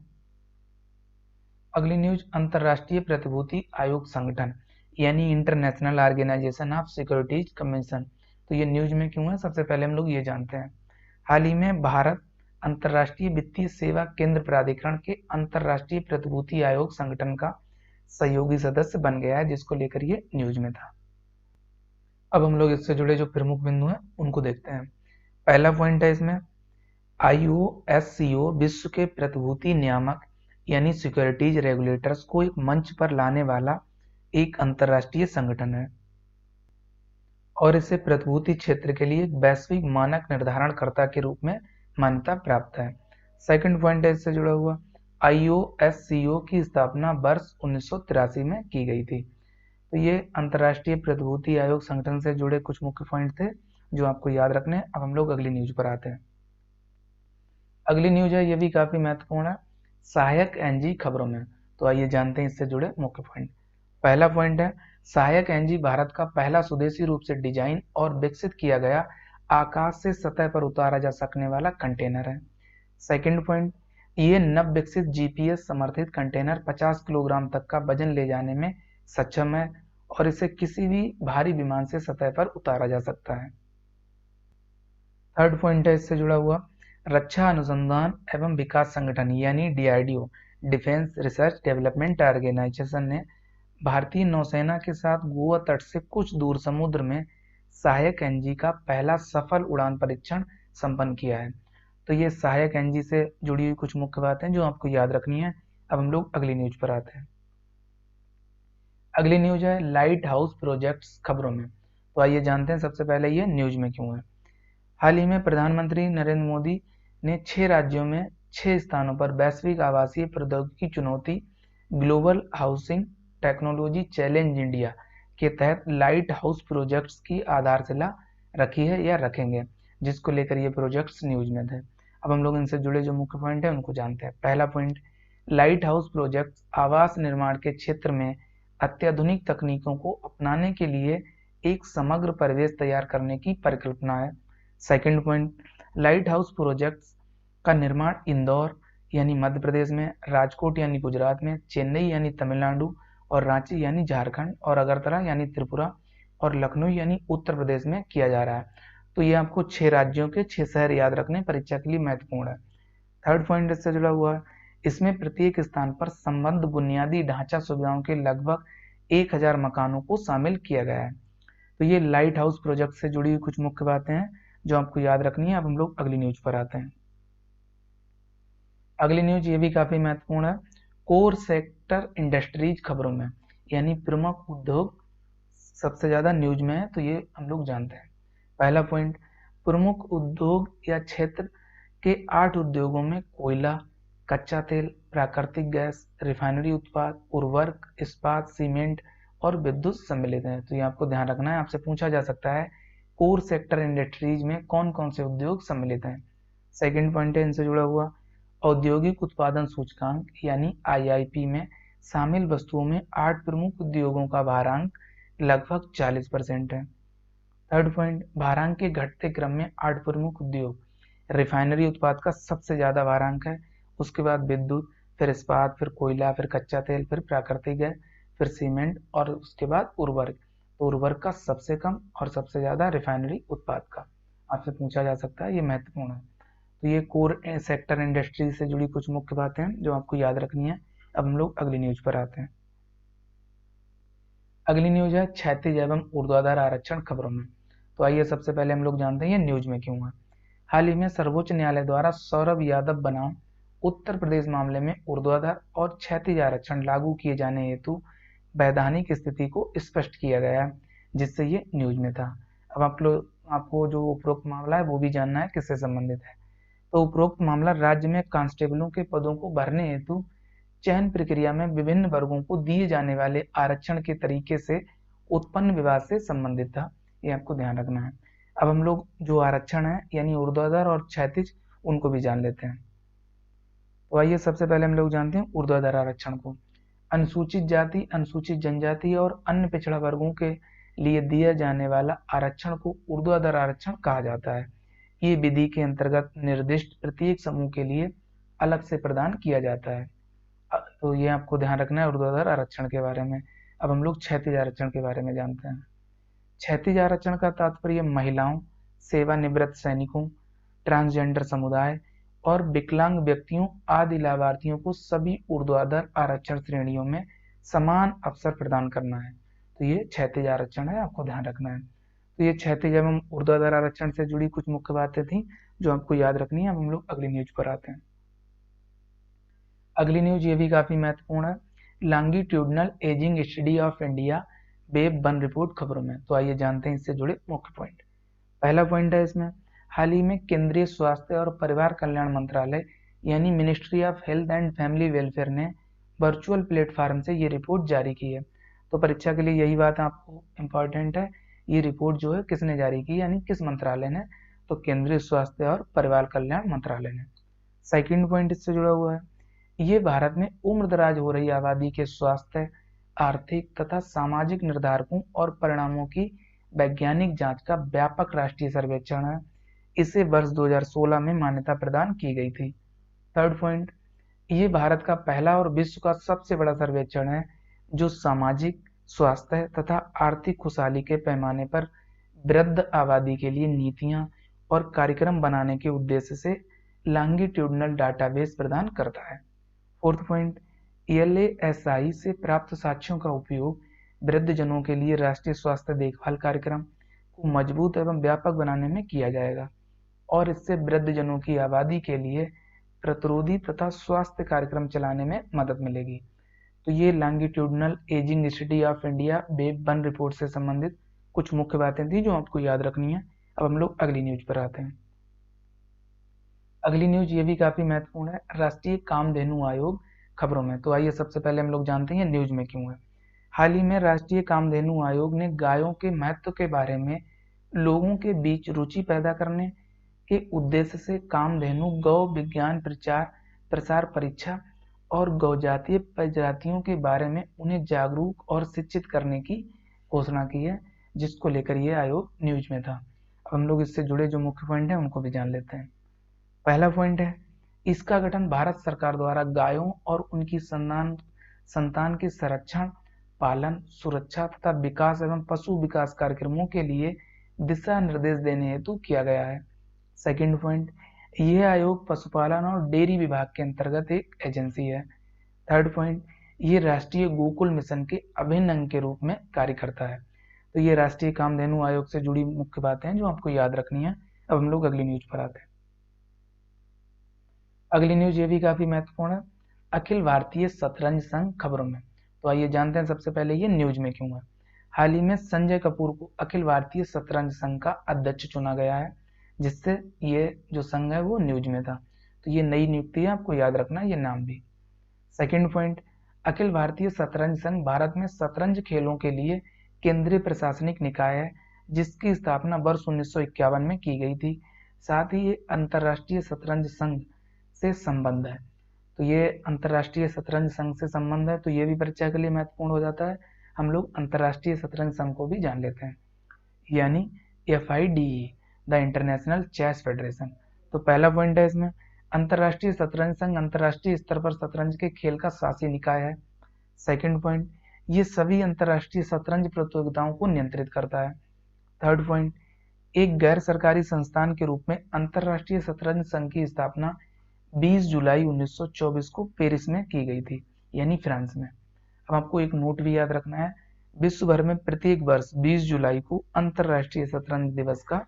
अगली न्यूज अंतरराष्ट्रीय प्रतिभूति आयोग संगठन यानी international organisation of securities commission. तो ये न्यूज में क्यों है, सबसे पहले हम लोग ये जानते हैं। हाल ही में भारत अंतरराष्ट्रीय वित्तीय सेवा केंद्र प्राधिकरण के अंतरराष्ट्रीय प्रतिभूति आयोग संगठन का सहयोगी सदस्य बन गया है, जिसको लेकर ये न्यूज में था। अब हम लोग इससे जुड़े जो प्रमुख बिंदु हैं उनको देखते हैं। पहला पॉइंट है इसमें, IOSCO विश्व के प्रतिभूति नियामक यानी सिक्योरिटीज रेगुलेटर्स को एक मंच पर लाने वाला एक अंतर्राष्ट्रीय संगठन है और इसे प्रतिभूति क्षेत्र के लिए एक वैश्विक मानक निर्धारणकर्ता के रूप में मान्यता प्राप्त है। सेकंड पॉइंट है इससे जुड़ा हुआ, IOSCO की स्थापना वर्ष 1983 में की गई थी। तो ये अंतर्राष्ट्रीय प्रतिभूति आयोग संगठन से जुड़े कुछ मुख्य पॉइंट थे जो आपको याद रखने हैं। अब हम लोग अगली न्यूज पर आते हैं। अगली न्यूज है, ये भी काफी महत्वपूर्ण है, सहायक एनजी खबरों में। तो आइए जानते हैं इससे जुड़े मुख्य पॉइंट। पहला पॉइंट है, सहायक एनजी भारत का पहला स्वदेशी रूप से डिजाइन और विकसित किया गया आकाश से सतह पर उतारा जा सकने वाला कंटेनर है। सेकंड पॉइंट, ये नव विकसित जीपीएस समर्थित कंटेनर 50 किलोग्राम तक का वजन ले जाने में सक्षम है और इसे किसी भी भारी विमान से सतह पर उतारा जा सकता है। थर्ड पॉइंट है इससे जुड़ा हुआ, रक्षा अनुसंधान एवं विकास संगठन यानी DRDO, defence research development organisation ने भारतीय नौसेना के साथ गोवा तट से कुछ दूर समुद्र में सहायक एनजी का पहला सफल उड़ान परीक्षण संपन्न किया है। तो ये सहायक एनजी से जुड़ी हुई कुछ मुख्य बातें जो आपको याद रखनी है। अब हम लोग अगली न्यूज पर आते हैं। अगली न्यूज है लाइट हाउस प्रोजेक्ट्स खबरों में। तो आइए जानते हैं सबसे पहले ये न्यूज में क्यों है। हाल ही में प्रधानमंत्री नरेंद्र मोदी ने 6 राज्यों में 6 स्थानों पर वैश्विक आवासीय प्रौद्योगिकी चुनौती global housing technology challenge India के तहत लाइट हाउस प्रोजेक्ट्स की आधारशिला रखी है या रखेंगे, जिसको लेकर ये प्रोजेक्ट्स न्यूज में थे। अब हम लोग इनसे जुड़े जो मुख्य पॉइंट है उनको जानते हैं। पहला पॉइंट, लाइट हाउस प्रोजेक्ट्स आवास निर्माण के क्षेत्र में अत्याधुनिक तकनीकों को अपनाने के लिए एक समग्र परिवेश तैयार करने की परिकल्पना है। Second point, light house projects का निर्माण इंदौर यानी मध्य प्रदेश में, राजकोट यानी गुजरात में, चेन्नई यानी तमिलनाडु और रांची यानी झारखंड और अगरतला यानी त्रिपुरा और लखनऊ यानी उत्तर प्रदेश में किया जा रहा है। तो ये आपको 6 राज्यों के 6 शहर याद रखने परीक्षा के लिए महत्वपूर्ण है। थर्ड पॉइंट इससे जुड़ा हुआ है, इसमें प्रत्येक स्थान पर संबद्ध बुनियादी ढांचा सुविधाओं के लगभग 1000 मकानों को शामिल किया गया है। तो ये लाइट हाउस प्रोजेक्ट से जुड़ी हुई कुछ मुख्य बातें हैं जो आपको याद रखनी है। अब हम लोग अगली न्यूज पर आते हैं। अगली न्यूज ये भी काफी महत्वपूर्ण है, कोर सेक्टर इंडस्ट्रीज खबरों में, यानी प्रमुख उद्योग सबसे ज्यादा न्यूज में है। तो ये हम लोग जानते हैं। पहला पॉइंट, प्रमुख उद्योग या क्षेत्र के 8 उद्योगों में कोयला, कच्चा तेल, प्राकृतिक गैस, रिफाइनरी उत्पाद, उर्वरक, इस्पात, सीमेंट और विद्युत सम्मिलित है। तो ये आपको ध्यान रखना है, आपसे पूछा जा सकता है कोर सेक्टर इंडस्ट्रीज में कौन कौन से उद्योग सम्मिलित हैं। सेकंड पॉइंट है इनसे जुड़ा हुआ, औद्योगिक उत्पादन सूचकांक यानी IIP में शामिल वस्तुओं में 8 प्रमुख उद्योगों का भारांक लगभग 40% है। थर्ड पॉइंट, भारांक के घटते क्रम में 8 प्रमुख उद्योग, रिफाइनरी उत्पाद का सबसे ज्यादा भारांक है, उसके बाद विद्युत, फिर इस्पात, फिर कोयला, फिर कच्चा तेल, फिर प्राकृतिक गैस, फिर सीमेंट और उसके बाद उर्वरक। तो उर्वरक का सबसे कम और सबसे ज्यादा रिफाइनरी उत्पाद का। आपसे पूछा जा सकता है, ये महत्वपूर्ण है। तो ये कोर सेक्टर इंडस्ट्री से जुड़ी कुछ मुख्य बातें हैं जो आपको याद रखनी है। अब हम लोग अगली न्यूज पर आते हैं। अगली न्यूज है क्षैतिज एवं ऊर्ध्वाधर आरक्षण खबरों में। तो आइए सबसे पहले हम लोग जानते हैं ये न्यूज में क्यों है। हाल ही में सर्वोच्च न्यायालय द्वारा सौरभ यादव बनाम उत्तर प्रदेश मामले में ऊर्ध्वाधर और क्षैतिज आरक्षण लागू किए जाने हेतु वैधानिक स्थिति को स्पष्ट किया गया है, जिससे ये न्यूज में था। अब आपको जो उपरोक्त मामला है वो भी जानना है किससे संबंधित है। तो उपरोक्त मामला राज्य में कांस्टेबलों के पदों को भरने हेतु चयन प्रक्रिया में विभिन्न वर्गों को दिए जाने वाले आरक्षण के तरीके से उत्पन्न विवाद से संबंधित था। ये आपको ध्यान रखना है। अब हम लोग जो आरक्षण है यानी ऊर्ध्वाधर और क्षैतिज उनको भी जान लेते हैं। तो आइए सबसे पहले हम लोग जानते हैं ऊर्ध्वाधर आरक्षण को। अनुसूचित जाति, अनुसूचित जनजाति और अन्य पिछड़ा वर्गों के लिए दिया जाने वाला आरक्षण को ऊर्ध्वाधर आरक्षण कहा जाता है। ये विधि के अंतर्गत निर्दिष्ट प्रत्येक समूह के लिए अलग से प्रदान किया जाता है। तो ये आपको ध्यान रखना है ऊर्ध्वाधर आरक्षण के बारे में। अब हम लोग क्षैतिज आरक्षण के बारे में जानते हैं। क्षैतिज आरक्षण का तात्पर्य महिलाओं, सेवानिवृत्त सैनिकों, ट्रांसजेंडर समुदाय और विकलांग व्यक्तियों आदि लाभार्थियों को सभी ऊर्ध्वाधर आरक्षण श्रेणियों में समान अवसर प्रदान करना है। तो ये क्षैतिज आरक्षण है, आपको ध्यान रखना है। तो ये क्षैतिज एवं ऊर्ध्वाधर आरक्षण से जुड़ी कुछ मुख्य बातें थी जो आपको याद रखनी है। अब हम लोग अगली न्यूज पर आते हैं। अगली न्यूज ये भी काफी महत्वपूर्ण है, longitudinal ageing study of India web one report खबरों में। तो आइए जानते हैं इससे जुड़े मुख्य पॉइंट। पहला पॉइंट है इसमें, हाल ही में केंद्रीय स्वास्थ्य और परिवार कल्याण मंत्रालय यानी ministry of health and family welfare ने वर्चुअल प्लेटफॉर्म से ये रिपोर्ट जारी की है। तो परीक्षा के लिए यही बात आपको इम्पोर्टेंट है, ये रिपोर्ट जो है किसने जारी की, यानी किस मंत्रालय ने, तो केंद्रीय स्वास्थ्य और परिवार कल्याण मंत्रालय ने। सेकंड पॉइंट इससे जुड़ा हुआ है, ये भारत में उम्रदराज हो रही आबादी के स्वास्थ्य, आर्थिक तथा सामाजिक निर्धारकों और परिणामों की वैज्ञानिक जांच का व्यापक राष्ट्रीय सर्वेक्षण है। इसे वर्ष 2016 में मान्यता प्रदान की गई थी। थर्ड पॉइंट, ये भारत का पहला और विश्व का सबसे बड़ा सर्वेक्षण है जो सामाजिक, स्वास्थ्य तथा आर्थिक खुशहाली के पैमाने पर वृद्ध आबादी के लिए नीतियां और कार्यक्रम बनाने के उद्देश्य से लॉन्गिट्यूडनल डाटाबेस प्रदान करता है। फोर्थ पॉइंट, LASI से प्राप्त साक्ष्यों का उपयोग वृद्धजनों के लिए राष्ट्रीय स्वास्थ्य देखभाल कार्यक्रम को मजबूत एवं व्यापक बनाने में किया जाएगा और इससे वृद्धजनों की आबादी के लिए प्रतिरोधी तथा स्वास्थ्य कार्यक्रम चलाने में मदद मिलेगी। तो ये longitudinal ageing study of India web one report से संबंधित कुछ मुख्य बातें थी जो आपको याद रखनी है। अब हम लोग अगली न्यूज पर आते हैं। अगली न्यूज ये भी काफी महत्वपूर्ण है, राष्ट्रीय कामधेनु आयोग खबरों में। तो आइए सबसे पहले हम लोग जानते हैं न्यूज में क्यों है। हाल ही में राष्ट्रीय कामधेनु आयोग ने गायों के महत्व के बारे में लोगों के बीच रुचि पैदा करने के उद्देश्य से कामधेनु गौ विज्ञान प्रचार प्रसार परीक्षा और गौजातीय प्रजातियों के बारे में उन्हें जागरूक और शिक्षित करने की घोषणा की है, जिसको लेकर ये आयोग न्यूज में था। अब हम लोग इससे जुड़े जो मुख्य पॉइंट है उनको भी जान लेते हैं। पहला पॉइंट है, इसका गठन भारत सरकार द्वारा गायों और उनकी संतान के संरक्षण, पालन, सुरक्षा तथा विकास एवं पशु विकास कार्यक्रमों के लिए दिशा निर्देश देने हेतु किया गया है। सेकंड पॉइंट, यह आयोग पशुपालन और डेयरी विभाग के अंतर्गत एक एजेंसी है। थर्ड पॉइंट, ये राष्ट्रीय गोकुल मिशन के अभिन्न अंग के रूप में कार्य करता है। तो ये राष्ट्रीय कामधेनु आयोग से जुड़ी मुख्य बातें हैं जो आपको याद रखनी है। अब हम लोग अगली न्यूज पर आते हैं। अगली न्यूज ये भी काफी महत्वपूर्ण है, अखिल भारतीय शतरंज संघ खबरों में। तो आइए जानते हैं सबसे पहले ये न्यूज में क्यों है। हाल ही में संजय कपूर को अखिल भारतीय शतरंज संघ का अध्यक्ष चुना गया है, जिससे ये जो संघ है वो न्यूज में था। तो ये नई नियुक्ति है, आपको याद रखना है ये नाम भी। सेकंड पॉइंट, अखिल भारतीय शतरंज संघ भारत में शतरंज खेलों के लिए केंद्रीय प्रशासनिक निकाय है, जिसकी स्थापना वर्ष 1951 में की गई थी। साथ ही ये अंतर्राष्ट्रीय शतरंज संघ से संबंध है। तो ये अंतर्राष्ट्रीय शतरंज संघ से संबंध है, तो ये भी परीक्षा के लिए महत्वपूर्ण हो जाता है। हम लोग अंतर्राष्ट्रीय शतरंज संघ को भी जान लेते हैं, यानी FIDE, the international chess federation. तो पहला पॉइंट है इसमें, अंतर्राष्ट्रीय शतरंज संघ अंतर्राष्ट्रीय स्तर पर शतरंज के खेल का शासी निकाय है। सेकंड पॉइंट, ये सभी अंतर्राष्ट्रीय शतरंज प्रतियोगिताओं को नियंत्रित करता है। थर्ड पॉइंट, एक गैर सरकारी संस्थान के रूप में अंतर्राष्ट्रीय शतरंज संघ की स्थापना 20 जुलाई 1924 को पेरिस में की गई थी, यानी फ्रांस में। अब आपको एक नोट भी याद रखना है, विश्व भर में प्रत्येक वर्ष 20 जुलाई को अंतर्राष्ट्रीय शतरंज दिवस का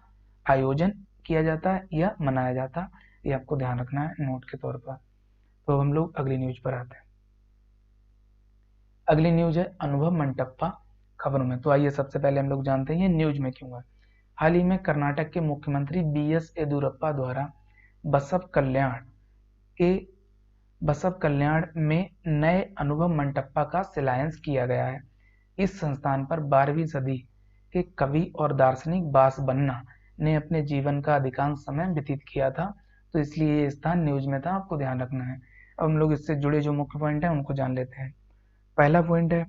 आयोजन किया जाता है या मनाया जाता है, ये आपको ध्यान रखना है नोट के तौर पर। तो हम लोग अगली न्यूज पर आते हैं। अगली न्यूज है अनुभव मंटप्पा खबरों में। तो आइए सबसे पहले हम लोग जानते हैं ये न्यूज में क्यों है। हाल ही में कर्नाटक के मुख्यमंत्री BS येदियुरप्पा द्वारा बसव कल्याण में नए अनुभव मंटप्पा का शिलान्यास किया गया है। इस संस्थान पर 12वीं सदी के कवि और दार्शनिक बासवन्ना ने अपने जीवन का अधिकांश समय व्यतीत किया था, तो इसलिए ये स्थान न्यूज में था, आपको ध्यान रखना है। अब हम लोग इससे जुड़े जो मुख्य पॉइंट हैं उनको जान लेते हैं। पहला पॉइंट है,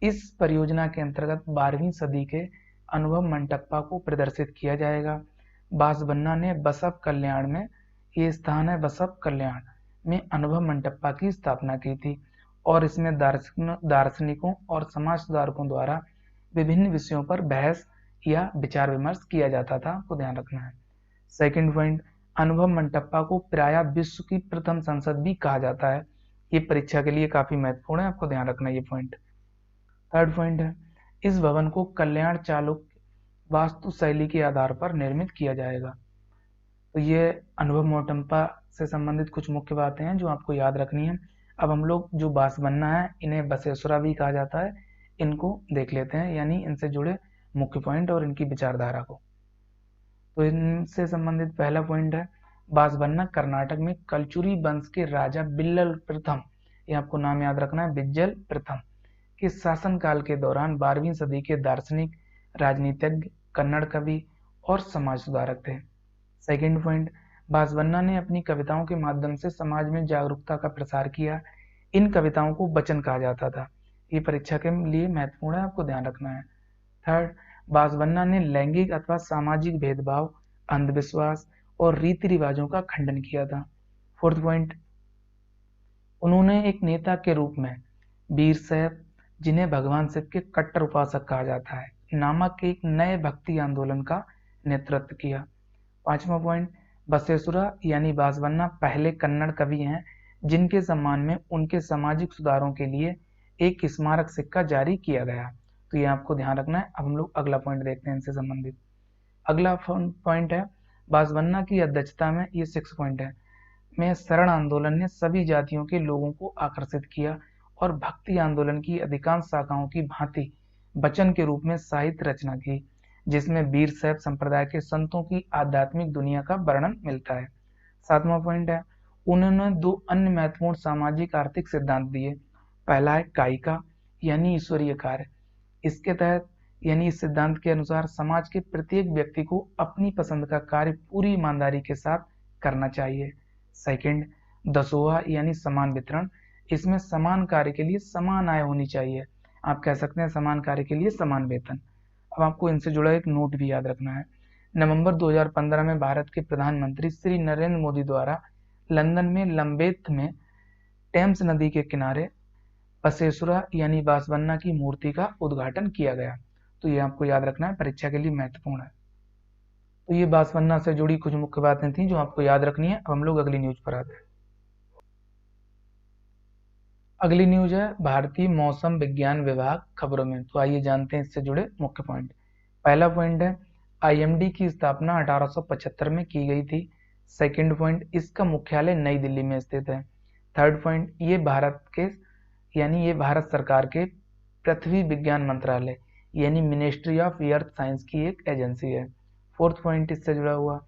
इस परियोजना के अंतर्गत 12वीं सदी के अनुभव मंटप्पा को प्रदर्शित किया जाएगा। बासवन्ना ने बसव कल्याण में, ये स्थान है बसव कल्याण में अनुभव मंटप्पा की स्थापना की थी और इसमें दार्शनिकों और समाज सुधारकों द्वारा विभिन्न विषयों पर बहस या विचार विमर्श किया जाता था, आपको ध्यान रखना है। सेकंड पॉइंट, अनुभव मंटप्पा को प्रायः विश्व की प्रथम संसद भी कहा जाता है। ये परीक्षा के लिए काफी महत्वपूर्ण है, आपको ध्यान रखना है ये पॉइंट। थर्ड पॉइंट है, इस भवन को कल्याण चालुक्य वास्तु शैली के आधार पर निर्मित किया जाएगा। तो ये अनुभव मोटम्पा से संबंधित कुछ मुख्य बातें हैं जो आपको याद रखनी है। अब हम लोग जो बासवन्ना है, इन्हें बसेसुरा भी कहा जाता है, इनको देख लेते हैं, यानी इनसे जुड़े मुख्य पॉइंट और इनकी विचारधारा को। तो इनसे संबंधित पहला पॉइंट है, बासवन्ना कर्नाटक में कलचुरी वंश के राजा बिल्लल प्रथम, ये आपको नाम याद रखना है, बिज्जल प्रथम के शासनकाल के दौरान 12वीं सदी के दार्शनिक, राजनीतिज्ञ, कन्नड़ कवि और समाज सुधारक थे। सेकंड पॉइंट, बासवन्ना ने अपनी कविताओं के माध्यम से समाज में जागरूकता का प्रसार किया। इन कविताओं को वचन कहा जाता था। ये परीक्षा के लिए महत्वपूर्ण है, आपको ध्यान रखना है। थर्ड, बासवन्ना ने लैंगिक अथवा सामाजिक भेदभाव, अंधविश्वास और रीति रिवाजों का खंडन किया था। फोर्थ पॉइंट, उन्होंने एक नेता के रूप में वीर शैव, जिन्हें भगवान शिव के कट्टर उपासक कहा जाता है, नामक एक नए भक्ति आंदोलन का नेतृत्व किया। पांचवा पॉइंट, बसेसुरा यानी बासवन्ना पहले कन्नड़ कवि हैं जिनके सम्मान में उनके सामाजिक सुधारों के लिए एक स्मारक सिक्का जारी किया गया। तो ये आपको ध्यान रखना है। अब हम लोग अगला पॉइंट देखते हैं इनसे संबंधित। अगला पॉइंट है, बासवन्ना की अध्यक्षता में, ये 6 पॉइंट है, में शरण आंदोलन ने सभी जातियों के लोगों को आकर्षित किया और भक्ति आंदोलन की अधिकांश शाखाओं की भांति वचन के रूप में साहित्य रचना की, जिसमें वीर शैव संप्रदाय के संतों की आध्यात्मिक दुनिया का वर्णन मिलता है। सातवां पॉइंट है, उन्होंने 2 अन्य महत्वपूर्ण सामाजिक आर्थिक सिद्धांत दिए। पहला है कायिका यानी ईश्वरीय कार्य। इसके तहत यानी इस सिद्धांत के अनुसार समाज के प्रत्येक व्यक्ति को अपनी पसंद का कार्य पूरी ईमानदारी के साथ करना चाहिए। सेकंड, दसोहा यानी समान वितरण। इसमें समान कार्य के लिए समान आय होनी चाहिए। आप कह सकते हैं समान कार्य के लिए समान वेतन। अब आपको इनसे जुड़ा एक नोट भी याद रखना है। नवंबर 2015 में भारत के प्रधानमंत्री श्री नरेंद्र मोदी द्वारा लंदन में लंबेथ में टेम्स नदी के किनारे बसेसुरा यानी बासवन्ना की मूर्ति का उद्घाटन किया गया। तो ये आपको याद रखना है, परीक्षा के लिए महत्वपूर्ण है। तो ये बासवन्ना से जुड़ी कुछ मुख्य बातें थी जो आपको याद रखनी है। अब हम लोग अगली न्यूज पर आते हैं। अगली न्यूज है भारतीय मौसम विज्ञान विभाग खबरों में। तो आइए जानते हैं इससे जुड़े मुख्य पॉइंट। पहला पॉइंट है, आईएमडी की स्थापना 1875 में की गई थी। सेकंड पॉइंट, इसका मुख्यालय नई दिल्ली में स्थित है। थर्ड पॉइंट, ये भारत सरकार के पृथ्वी विज्ञान मंत्रालय यानी मिनिस्ट्री ऑफ अर्थ साइंस की एक एजेंसी है। फोर्थ पॉइंट इससे जुड़ा हुआ,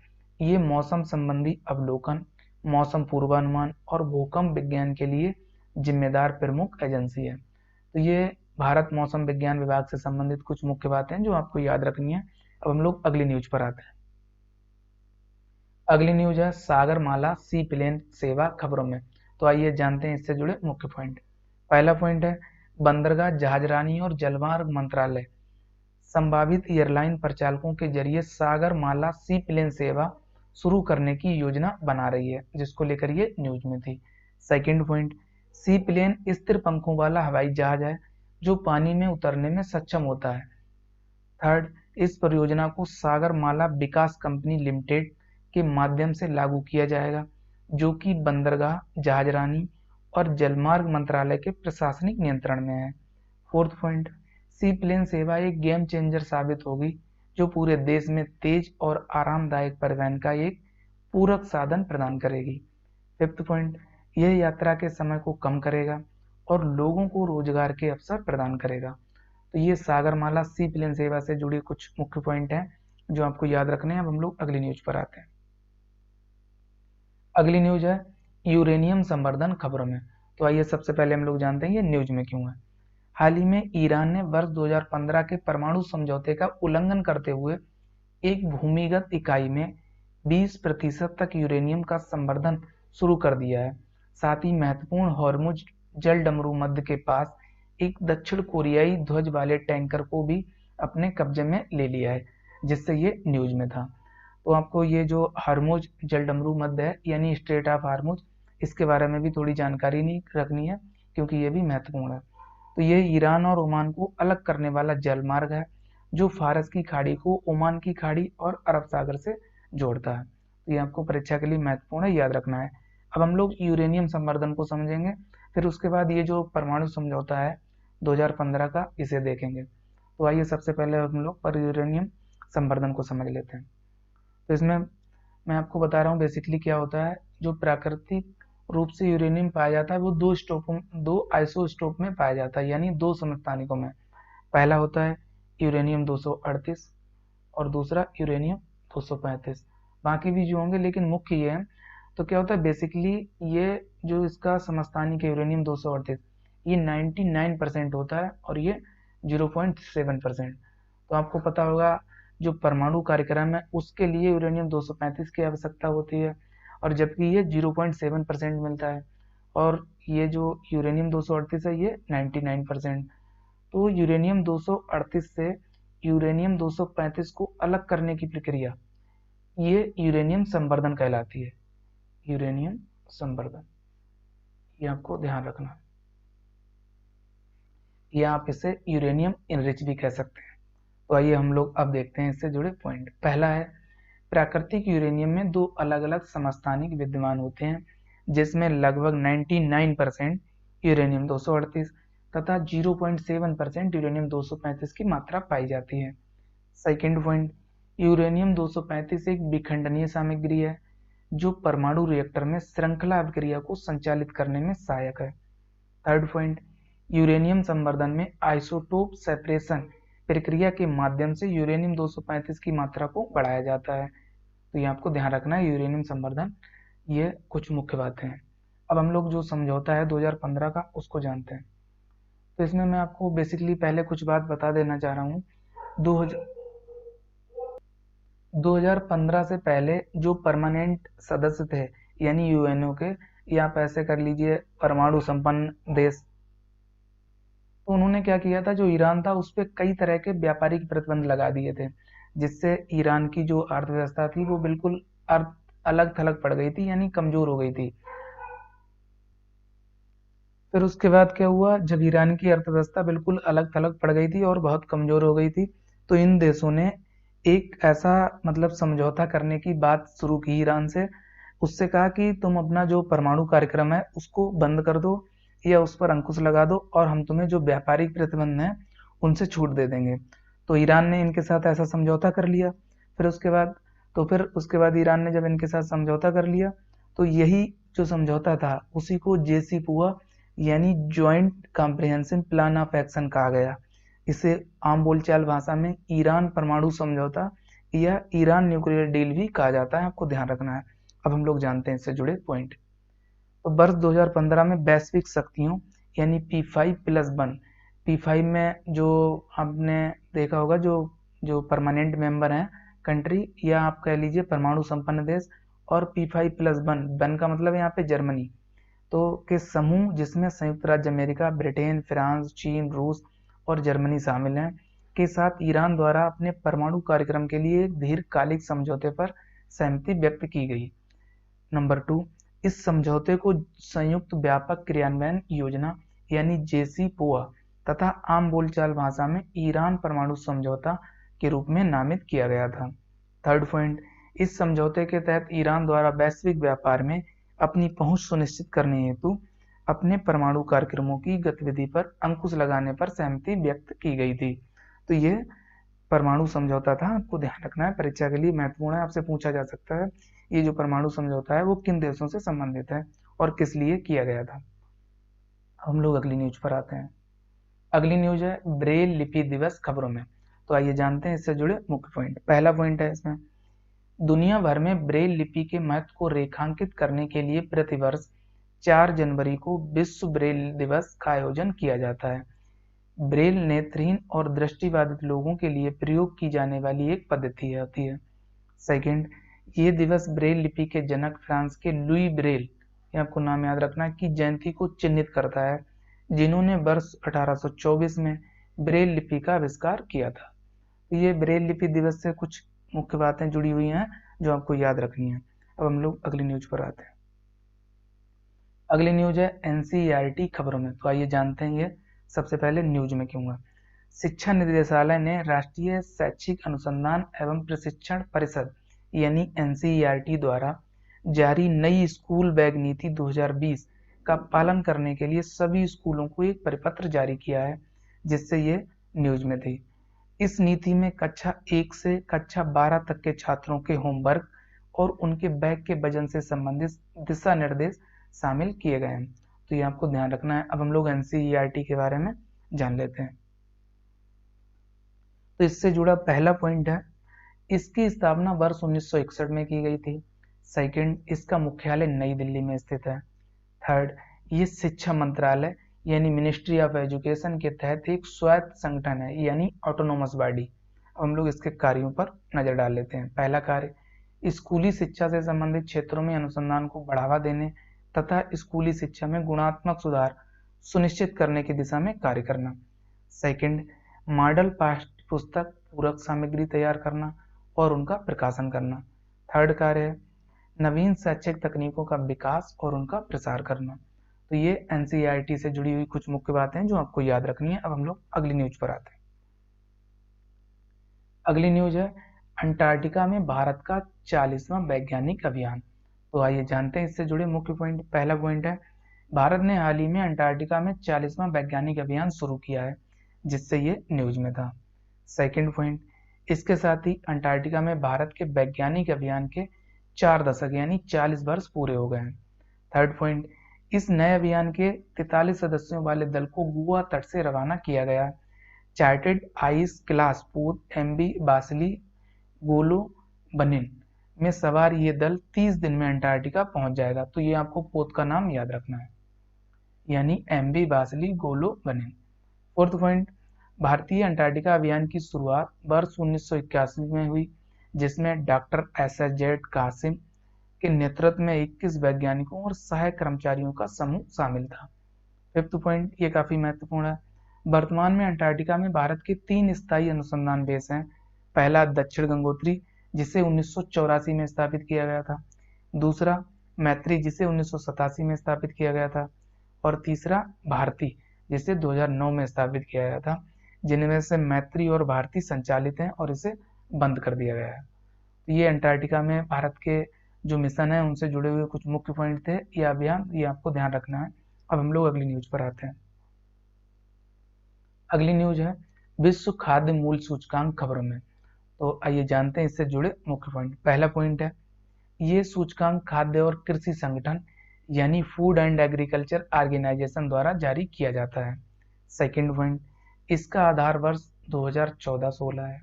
ये मौसम संबंधी अवलोकन, मौसम पूर्वानुमान और भूकंप विज्ञान के लिए जिम्मेदार प्रमुख एजेंसी है। तो ये भारत मौसम विज्ञान विभाग से संबंधित कुछ मुख्य बातें जो आपको याद रखनी है। अब हम लोग अगली न्यूज पर आते हैं। अगली न्यूज है सागरमाला सी प्लेन सेवा खबरों में। तो आइए जानते हैं इससे जुड़े मुख्य पॉइंट। पहला पॉइंट है, बंदरगाह, जहाजरानी और जलमार्ग मंत्रालय संभावित एयरलाइन परिचालकों के जरिए सागरमाला सी प्लेन सेवा शुरू करने की योजना बना रही है, जिसको लेकर ये न्यूज में थी। सेकंड पॉइंट, सी प्लेन स्थिर पंखों वाला हवाई जहाज है जो पानी में उतरने में सक्षम होता है। थर्ड, इस परियोजना को सागरमाला विकास कंपनी लिमिटेड के माध्यम से लागू किया जाएगा, जो कि बंदरगाह, जहाजरानी और जलमार्ग मंत्रालय के प्रशासनिक नियंत्रण में है। फोर्थ पॉइंट, सी प्लेन सेवा एक गेम चेंजर साबित होगी जो पूरे देश में तेज और आरामदायक परिवहन का एक पूरक साधन प्रदान करेगी। फिफ्थ पॉइंट, यह यात्रा के समय को कम करेगा और लोगों को रोजगार के अवसर प्रदान करेगा। तो ये सागरमाला सी प्लेन सेवा से जुड़े कुछ मुख्य पॉइंट हैं जो आपको याद रखने हैं। अब हम लोग अगली न्यूज पर आते हैं। अगली न्यूज है यूरेनियम संवर्धन खबरों में। तो आइए सबसे पहले हम लोग जानते हैं ये न्यूज में क्यों है। हाल ही में ईरान ने वर्ष 2015 के परमाणु समझौते का उल्लंघन करते हुए एक भूमिगत इकाई में 20% तक यूरेनियम का संवर्धन शुरू कर दिया है। साथ ही महत्वपूर्ण हॉर्मुज जलडमरू मध्य के पास एक दक्षिण कोरियाई ध्वज वाले टैंकर को भी अपने कब्जे में ले लिया है, जिससे ये न्यूज में था। तो आपको ये जो हॉर्मुज जलडमरू मध्य है यानी स्ट्रेट ऑफ हॉर्मुज, इसके बारे में भी थोड़ी जानकारी नहीं रखनी है क्योंकि ये भी महत्वपूर्ण है। तो ये ईरान और ओमान को अलग करने वाला जलमार्ग है जो फारस की खाड़ी को ओमान की खाड़ी और अरब सागर से जोड़ता है। तो ये आपको परीक्षा के लिए महत्वपूर्ण है, याद रखना है। अब हम लोग यूरेनियम संवर्धन को समझेंगे, फिर उसके बाद ये जो परमाणु समझौता है 2015 का, इसे देखेंगे। तो आइए सबसे पहले हम लोग पर यूरेनियम संवर्धन को समझ लेते हैं। तो इसमें मैं आपको बता रहा हूँ बेसिकली क्या होता है। जो प्राकृतिक रूप से यूरेनियम पाया जाता है वो दो आइसोटोप में पाया जाता है, यानी दो समस्थानिकों में। पहला होता है यूरेनियम 238 और दूसरा यूरेनियम 235। बाकी भी जो होंगे, लेकिन मुख्य ये है। तो क्या होता है बेसिकली, ये जो इसका समस्थानिक है यूरेनियम 238, ये 99% होता है और ये 0.7%। तो आपको पता होगा जो परमाणु कार्यक्रम है उसके लिए यूरेनियम 235 की आवश्यकता होती है, और जबकि ये 0.7% मिलता है, और ये जो यूरेनियम 238 है ये 99%। तो यूरेनियम 238 से यूरेनियम 235 को अलग करने की प्रक्रिया, ये यूरेनियम संवर्धन कहलाती है। यूरेनियम संवर्धन, ये आपको ध्यान रखना है, या आप इसे यूरेनियम इनरिच भी कह सकते हैं। तो आइए हम लोग अब देखते हैं इससे जुड़े पॉइंट। पहला है, प्राकृतिक यूरेनियम में दो अलग अलग समस्थानिक विद्यमान होते हैं, जिसमें लगभग 99% यूरेनियम 238 तथा 0.7% यूरेनियम 235 की मात्रा पाई जाती है। सेकेंड पॉइंट, यूरेनियम 235 एक विखंडनीय सामग्री है जो परमाणु रिएक्टर में श्रृंखला अभिक्रिया को संचालित करने में सहायक है। थर्ड पॉइंट, यूरेनियम संवर्धन में आइसोटोप सेपरेशन प्रक्रिया के माध्यम से यूरेनियम 235 की मात्रा को बढ़ाया जाता है। तो ये आपको ध्यान रखना है, यूरेनियम संवर्धन, ये कुछ मुख्य बातें हैं। अब हम लोग जो समझौता है 2015 का उसको जानते हैं। तो इसमें मैं आपको बेसिकली पहले कुछ बात बता देना चाह रहा हूँ। 2015 से पहले जो परमानेंट सदस्य थे, यानी यूएनओ के, या आप ऐसे कर लीजिए परमाणु संपन्न देश, तो उन्होंने क्या किया था, जो ईरान था उस पर कई तरह के व्यापारिक प्रतिबंध लगा दिए थे, जिससे ईरान की जो अर्थव्यवस्था थी वो बिल्कुल अलग थलग पड़ गई थी, यानी कमजोर हो गई थी। फिर उसके बाद क्या हुआ, जब ईरान की अर्थव्यवस्था बिल्कुल अलग थलग पड़ गई थी और बहुत कमजोर हो गई थी, तो इन देशों ने एक ऐसा मतलब समझौता करने की बात शुरू की ईरान से। उससे कहा कि तुम अपना जो परमाणु कार्यक्रम है उसको बंद कर दो या उस पर अंकुश लगा दो, और हम तुम्हें जो व्यापारिक प्रतिबंध हैं उनसे छूट दे देंगे। तो ईरान ने इनके साथ ऐसा समझौता कर लिया। फिर उसके बाद ईरान ने जब इनके साथ समझौता कर लिया, तो यही जो समझौता था उसी को JCPOA यानी joint comprehensive plan of action कहा गया। इसे आम बोलचाल भाषा में ईरान परमाणु समझौता या ईरान न्यूक्लियर डील भी कहा जाता है, आपको ध्यान रखना है। अब हम लोग जानते हैं इससे जुड़े पॉइंट। तो वर्ष 2015 में वैश्विक शक्तियों यानी P5+1, P5 में जो आपने देखा होगा, जो जो परमानेंट मेंबर हैं कंट्री, या आप कह लीजिए परमाणु संपन्न देश, और P5+1, वन का मतलब यहाँ पे जर्मनी, तो के समूह, जिसमें संयुक्त राज्य अमेरिका, ब्रिटेन, फ्रांस, चीन, रूस और जर्मनी शामिल हैं, के साथ ईरान द्वारा अपने परमाणु कार्यक्रम के लिए एक दीर्घकालिक समझौते पर सहमति व्यक्त की गई। नंबर 2, इस समझौते को संयुक्त व्यापक क्रियान्वयन योजना यानी JCPOA तथा आम बोलचाल भाषा में ईरान परमाणु समझौता के रूप में नामित किया गया था। थर्ड पॉइंट, इस समझौते के तहत ईरान द्वारा वैश्विक व्यापार में अपनी पहुंच सुनिश्चित करने हेतु अपने परमाणु कार्यक्रमों की गतिविधि पर अंकुश लगाने पर सहमति व्यक्त की गई थी। तो ये परमाणु समझौता था, आपको ध्यान रखना है, परीक्षा के लिए महत्वपूर्ण है, आपसे पूछा जा सकता है ये जो परमाणु समझौता है वो किन देशों से संबंधित है और किस लिए किया गया था। हम लोग अगली न्यूज पर आते हैं। अगली न्यूज है ब्रेल लिपि दिवस खबरों में। तो आइए जानते हैं इससे जुड़े मुख्य पॉइंट। पहला पॉइंट है इसमें, दुनिया भर में ब्रेल लिपि के महत्व को रेखांकित करने के लिए प्रतिवर्ष 4 जनवरी को विश्व ब्रेल दिवस का आयोजन किया जाता है। ब्रेल नेत्रहीन और दृष्टिबाधित लोगों के लिए प्रयोग की जाने वाली एक पद्धति होती है। सेकंड, ये दिवस ब्रेल लिपि के जनक फ्रांस के लुई ब्रेल, ये आपको नाम याद रखना, की जयंती को चिन्हित करता है, जिन्होंने वर्ष 1824 में ब्रेल लिपि का आविष्कार किया था। तो ये ब्रेल लिपि दिवस से कुछ मुख्य बातें जुड़ी हुई हैं जो आपको याद रखनी है। अब हम लोग अगली न्यूज पर आते हैं। अगली न्यूज है NCERT खबरों में। तो आइए जानते हैं ये सबसे पहले न्यूज में क्यों है। शिक्षा निदेशालय ने राष्ट्रीय शैक्षिक अनुसंधान एवं प्रशिक्षण परिषद यानी NCERT द्वारा जारी नई स्कूल बैग नीति 2020 का पालन करने के लिए सभी स्कूलों को एक परिपत्र जारी किया है। जिससे ये न्यूज में थी। इस नीति में कक्षा 1 से कक्षा 12 तक के छात्रों के होमवर्क और उनके बैग के वजन से संबंधित दिशा निर्देश शामिल किए गए हैं। तो ये आपको ध्यान रखना है। अब हम लोग एनसीईआरटी के बारे में जान लेते हैं। तो इससे जुड़ा पहला पॉइंट है, इसकी स्थापना वर्ष 1961 में की गई थी। सेकंड, इसका मुख्यालय नई दिल्ली में स्थित है। थर्ड, ये शिक्षा मंत्रालय यानी मिनिस्ट्री ऑफ एजुकेशन के तहत एक स्वायत्त संगठन है यानी ऑटोनोमस बॉडी। हम लोग इसके कार्यों पर नजर डाल लेते हैं। पहला कार्य, स्कूली शिक्षा से संबंधित क्षेत्रों में अनुसंधान को बढ़ावा देने तथा स्कूली शिक्षा में गुणात्मक सुधार सुनिश्चित करने की दिशा में कार्य करना। सेकंड, मॉडल पाठ्य पुस्तक पूरक सामग्री तैयार करना और उनका प्रकाशन करना। थर्ड कार्य है नवीन शैक्षिक तकनीकों का विकास और उनका प्रसार करना। तो ये एनसीईआरटी से जुड़ी हुई कुछ मुख्य बातें हैं जो आपको याद रखनी है। अब हम लोग अगली न्यूज पर आते हैं। अगली न्यूज है अंटार्कटिका में भारत का 40वां वैज्ञानिक अभियान। तो आइए जानते हैं इससे जुड़े मुख्य पॉइंट। पहला पॉइंट है, भारत ने हाल ही में अंटार्कटिका में 40वां वैज्ञानिक अभियान शुरू किया है, जिससे ये न्यूज में था। सेकंड पॉइंट, इसके साथ ही अंटार्कटिका में भारत के वैज्ञानिक अभियान के 4 दशक यानी 40 वर्ष पूरे हो गए हैं। थर्ड पॉइंट, इस नए अभियान के 43 सदस्यों वाले दल को गोवा तट से रवाना किया गया। चार्टेड आइस क्लास पोत एमबी बासली गोलो बनिन में सवार ये दल 30 दिन में अंटार्कटिका पहुंच जाएगा। तो ये आपको पोत का नाम याद रखना है, यानी एमबी बासली गोलो बनिन। फोर्थ पॉइंट, भारतीय अंटार्कटिका अभियान की शुरुआत वर्ष 1981 में हुई, जिसमें डॉक्टर एस.एस.जेड कासिम के नेतृत्व में 21 वैज्ञानिकों और सहायक कर्मचारियों का समूह शामिल था। फिफ्थ पॉइंट, ये काफी महत्वपूर्ण है। वर्तमान में अंटार्कटिका में भारत के 3 स्थायी अनुसंधान बेस हैं। पहला दक्षिण गंगोत्री, जिसे 1984 में स्थापित किया गया था। दूसरा मैत्री, जिसे 1987 में स्थापित किया गया था। और तीसरा भारती, जिसे 2009 में स्थापित किया गया था, जिनमें से मैत्री और भारती संचालित हैं और इसे बंद कर दिया गया है। ये अंटार्कटिका में भारत के जो मिशन है उनसे जुड़े हुए कुछ मुख्य पॉइंट थे। ये अभियान, ये आपको ध्यान रखना है। अब हम लोग अगली न्यूज पर आते हैं। अगली न्यूज है विश्व खाद्य मूल्य सूचकांक खबरों में। तो आइए जानते हैं इससे जुड़े मुख्य पॉइंट। पहला पॉइंट है, ये सूचकांक खाद्य और कृषि संगठन यानी फूड एंड एग्रीकल्चर ऑर्गेनाइजेशन द्वारा जारी किया जाता है। सेकंड पॉइंट, इसका आधार वर्ष 2014-16 है।